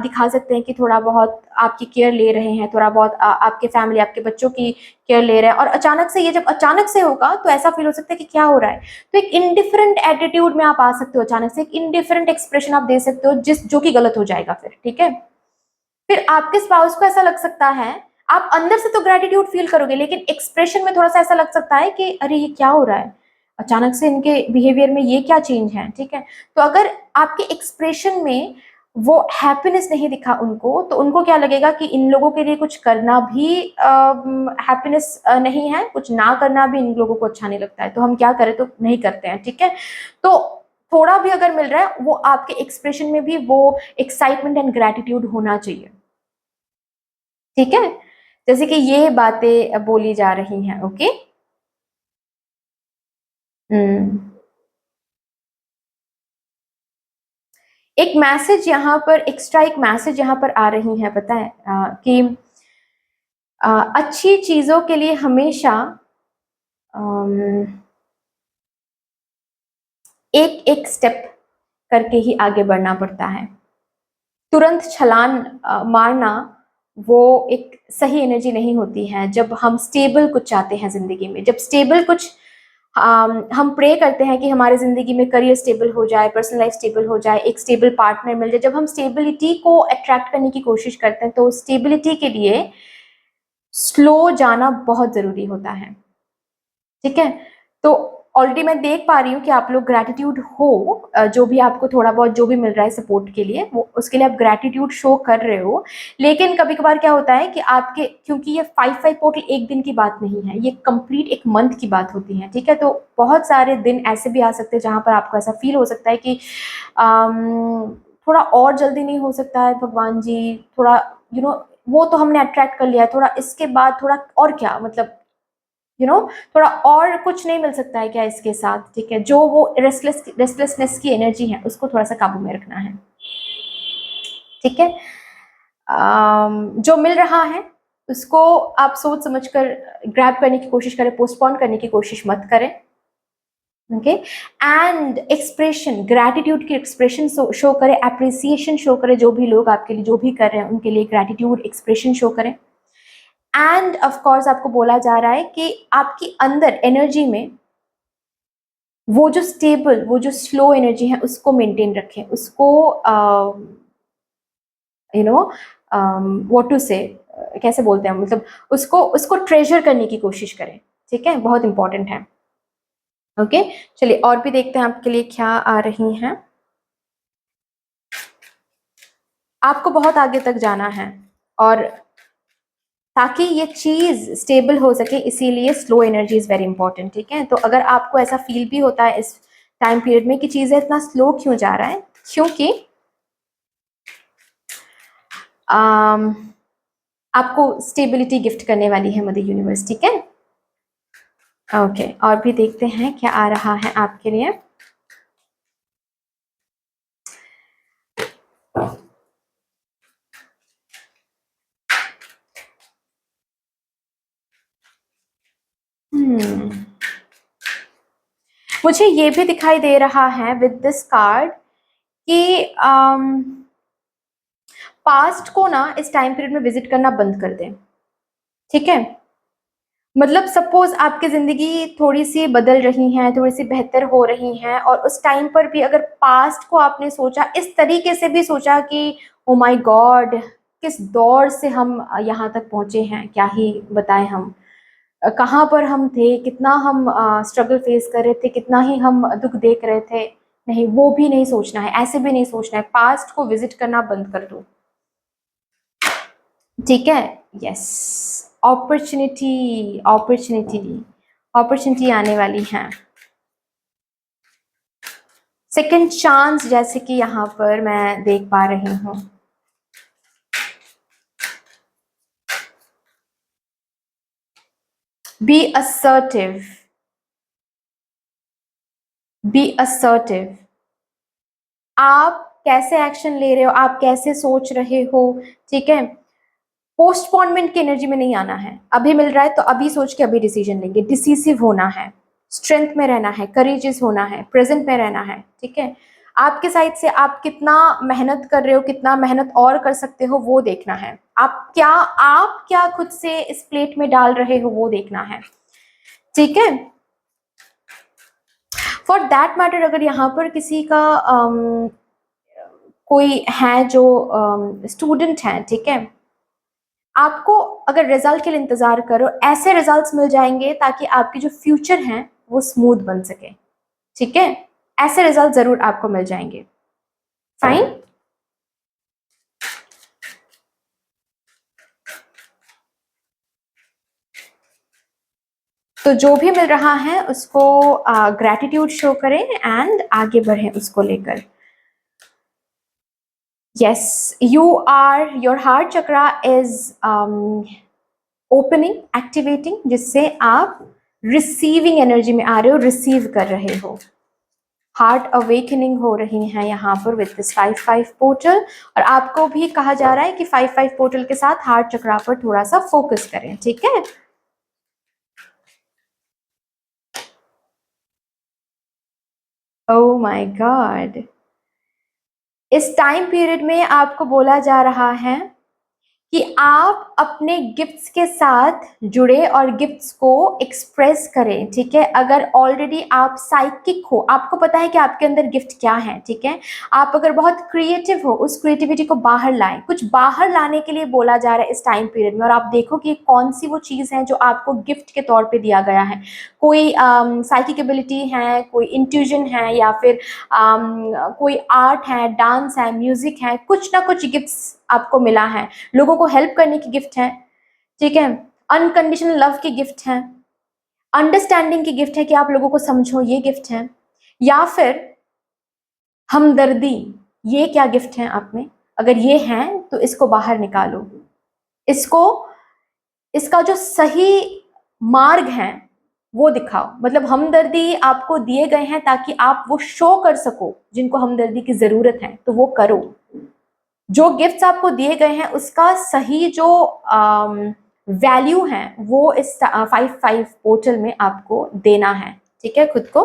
दिखा सकते हैं कि थोड़ा बहुत आपकी केयर ले रहे हैं, थोड़ा बहुत आपके फैमिली, आपके बच्चों की केयर ले रहे हैं, और अचानक से ये जब अचानक से होगा तो ऐसा फील हो सकता है कि क्या हो रहा है। तो एक इनडिफरेंट एटीट्यूड में आप आ सकते हो, अचानक से एक इनडिफरेंट एक्सप्रेशन आप दे सकते हो जो कि गलत हो जाएगा फिर। ठीक है, फिर आपके स्पाउस को ऐसा लग सकता है, आप अंदर से तो ग्रेटिट्यूड फील करोगे लेकिन एक्सप्रेशन में थोड़ा सा ऐसा लग सकता है कि अरे ये क्या हो रहा है, अचानक से इनके बिहेवियर में ये क्या चेंज है। ठीक है, तो अगर आपके एक्सप्रेशन में वो हैप्पीनेस नहीं दिखा उनको, तो उनको क्या लगेगा कि इन लोगों के लिए कुछ करना भी हैप्पीनेस नहीं है, कुछ ना करना भी इन लोगों को अच्छा नहीं लगता है, तो हम क्या करें, तो नहीं करते हैं। ठीक है, तो थोड़ा भी अगर मिल रहा है वो आपके एक्सप्रेशन में भी वो एक्साइटमेंट एंड ग्रेटिट्यूड होना चाहिए। ठीक है, जैसे कि ये बातें बोली जा रही हैं। ओके, एक मैसेज यहाँ पर, एक्स्ट्रा एक मैसेज यहाँ पर आ रही है, पता है कि अच्छी चीजों के लिए हमेशा एक एक स्टेप करके ही आगे बढ़ना पड़ता है। तुरंत छलांग मारना वो एक सही एनर्जी नहीं होती है। जब हम स्टेबल कुछ चाहते हैं जिंदगी में, जब स्टेबल कुछ हम प्रे करते हैं कि हमारे जिंदगी में करियर स्टेबल हो जाए, पर्सनल लाइफ स्टेबल हो जाए, एक स्टेबल पार्टनर मिल जाए, जब हम स्टेबिलिटी को अट्रैक्ट करने की कोशिश करते हैं तो स्टेबिलिटी के लिए स्लो जाना बहुत जरूरी होता है। ठीक है, तो ऑलरेडी मैं देख पा रही हूँ कि आप लोग ग्रैटिट्यूड हो, जो भी आपको थोड़ा बहुत जो भी मिल रहा है सपोर्ट के लिए, वो उसके लिए आप ग्रैटिट्यूड शो कर रहे हो। लेकिन कभी कभार क्या होता है कि आपके, क्योंकि ये 5-5 पोर्टल एक दिन की बात नहीं है, ये कंप्लीट एक मंथ की बात होती है। ठीक है, तो बहुत सारे दिन ऐसे भी आ सकते हैं जहाँ पर आपको ऐसा फील हो सकता है कि थोड़ा और जल्दी नहीं हो सकता है भगवान जी, थोड़ा वो तो हमने अट्रैक्ट कर लिया है, थोड़ा इसके बाद थोड़ा और क्या, मतलब थोड़ा और कुछ नहीं मिल सकता है क्या इसके साथ। ठीक है, जो वो रेस्टलेसनेस की एनर्जी है उसको थोड़ा सा काबू में रखना है। ठीक है, जो मिल रहा है उसको आप सोच समझ कर ग्रैब करने की कोशिश करें, पोस्टपोन करने की कोशिश मत करें। ओके, एंड एक्सप्रेशन, ग्रैटिट्यूड की एक्सप्रेशन शो करें, अप्रिसिएशन शो करें, जो भी लोग आपके लिए जो भी कर रहे हैं उनके लिए ग्रैटिट्यूड एक्सप्रेशन शो करें। एंड ऑफ कोर्स आपको बोला जा रहा है कि आपकी अंदर एनर्जी में वो जो स्टेबल, वो जो स्लो एनर्जी है उसको मेंटेन रखें, उसको व्हाट टू से, कैसे बोलते हैं, मतलब उसको उसको ट्रेजर करने की कोशिश करें। ठीक है, बहुत इंपॉर्टेंट है। ओके, चलिए और भी देखते हैं आपके लिए क्या आ रही हैं। आपको बहुत आगे तक जाना है और ताकि ये चीज स्टेबल हो सके, इसीलिए slow energy is very important. ठीक है, तो अगर आपको ऐसा फील भी होता है इस टाइम पीरियड में कि चीजें इतना स्लो क्यों जा रहा है, क्योंकि आपको स्टेबिलिटी गिफ्ट करने वाली है मदर यूनिवर्स। ठीक है, ओके, और भी देखते हैं क्या आ रहा है आपके लिए। मुझे ये भी दिखाई दे रहा है विद दिस कार्ड कि पास्ट को ना इस टाइम पीरियड में विजिट करना बंद कर दें। ठीक है, मतलब सपोज आपकी जिंदगी थोड़ी सी बदल रही है, थोड़ी सी बेहतर हो रही है, और उस टाइम पर भी अगर पास्ट को आपने सोचा, इस तरीके से भी सोचा कि ओ माय गॉड, किस दौर से हम यहाँ तक पहुंचे हैं, क्या ही बताएं हम, कहाँ पर हम थे, कितना हम स्ट्रगल फेस कर रहे थे, कितना ही हम दुख देख रहे थे। नहीं, वो भी नहीं सोचना है, ऐसे भी नहीं सोचना है, पास्ट को विजिट करना बंद कर दो, ठीक है। यस, अपॉर्चुनिटी, अपॉर्चुनिटी, अपॉर्चुनिटी आने वाली है, सेकंड चांस जैसे कि यहाँ पर मैं देख पा रही हूँ। बी असर्टिव, बी असर्टिव, आप कैसे एक्शन ले रहे हो, आप कैसे सोच रहे हो, ठीक है। पोस्टपोनमेंट की एनर्जी में नहीं आना है, अभी मिल रहा है तो अभी सोच के अभी डिसीजन लेंगे, डिसीसिव होना है, स्ट्रेंथ में रहना है, करेजियस होना है, प्रेजेंट में रहना है, ठीक है। आपके साइड से आप कितना मेहनत कर रहे हो, कितना मेहनत और कर सकते हो वो देखना है, आप क्या खुद से इस प्लेट में डाल रहे हो वो देखना है, ठीक है। फॉर दैट मैटर अगर यहाँ पर किसी का कोई है जो स्टूडेंट है, ठीक है, आपको अगर रिजल्ट के लिए इंतजार करो, ऐसे रिजल्ट्स मिल जाएंगे ताकि आपके जो फ्यूचर हैं वो स्मूथ बन सके, ठीक है। ऐसे रिजल्ट जरूर आपको मिल जाएंगे, फाइन। तो जो भी मिल रहा है उसको ग्रैटिट्यूड शो करें एंड आगे बढ़ें उसको लेकर। Yes, your heart chakra is opening, activating, जिससे आप रिसीविंग एनर्जी में आ रहे हो, रिसीव कर रहे हो, हार्ट अवेकनिंग हो रही है यहाँ पर विद दिस 5-5 पोर्टल। और आपको भी कहा जा रहा है कि 5-5 पोर्टल के साथ हार्ट चक्रा पर थोड़ा सा फोकस करें, ठीक है। ओह माय गॉड, इस टाइम पीरियड में आपको बोला जा रहा है कि आप अपने गिफ्ट्स के साथ जुड़े और गिफ्ट्स को एक्सप्रेस करें, ठीक है। अगर ऑलरेडी आप साइकिक हो, आपको पता है कि आपके अंदर गिफ्ट क्या है, ठीक है, आप अगर बहुत क्रिएटिव हो, उस क्रिएटिविटी को बाहर लाएं, कुछ बाहर लाने के लिए बोला जा रहा है इस टाइम पीरियड में। और आप देखो कि कौन सी वो चीज़ है जो आपको गिफ्ट के तौर पे दिया गया है, कोई साइकिक एबिलिटी है, कोई इंट्यूजन है, या फिर कोई आर्ट है, डांस है, म्यूजिक है, कुछ ना कुछ गिफ्ट्स आपको मिला है, लोगों को हेल्प करने की गिफ्ट है, ठीक है, अनकंडीशनल लव की गिफ्ट है, अंडरस्टैंडिंग की गिफ्ट है कि आप लोगों को समझो, ये गिफ्ट है, या फिर हमदर्दी, ये क्या गिफ्ट है आप में, अगर ये है तो इसको बाहर निकालो, इसको, इसका जो सही मार्ग है वो दिखाओ। मतलब हमदर्दी आपको दिए गए हैं ताकि आप वो शो कर सको, जिनको हमदर्दी की जरूरत है तो वो करो। जो गिफ्ट्स आपको दिए गए हैं उसका सही जो वैल्यू है वो इस 5-5 पोर्टल में आपको देना है, ठीक है, खुद को।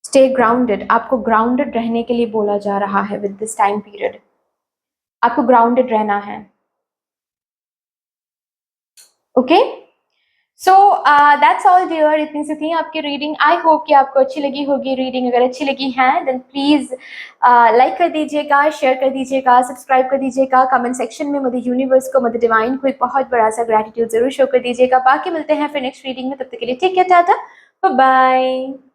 स्टे ग्राउंडेड, आपको ग्राउंडेड रहने के लिए बोला जा रहा है विद दिस टाइम पीरियड, आपको ग्राउंडेड रहना है, okay. So that's all dear, इतनी सी थी आपकी रीडिंग। आई होप कि आपको अच्छी लगी होगी रीडिंग। अगर अच्छी लगी है देन प्लीज लाइक कर दीजिएगा, शेयर कर दीजिएगा, सब्सक्राइब कर दीजिएगा, कमेंट सेक्शन में मदर यूनिवर्स को, मदर डिवाइन को एक बहुत बड़ा सा ग्रेटिट्यूड जरूर शो कर दीजिएगा। बाकी मिलते हैं फिर नेक्स्ट रीडिंग में, तब तक के लिए ठीक है, टाटा, बाय बाय।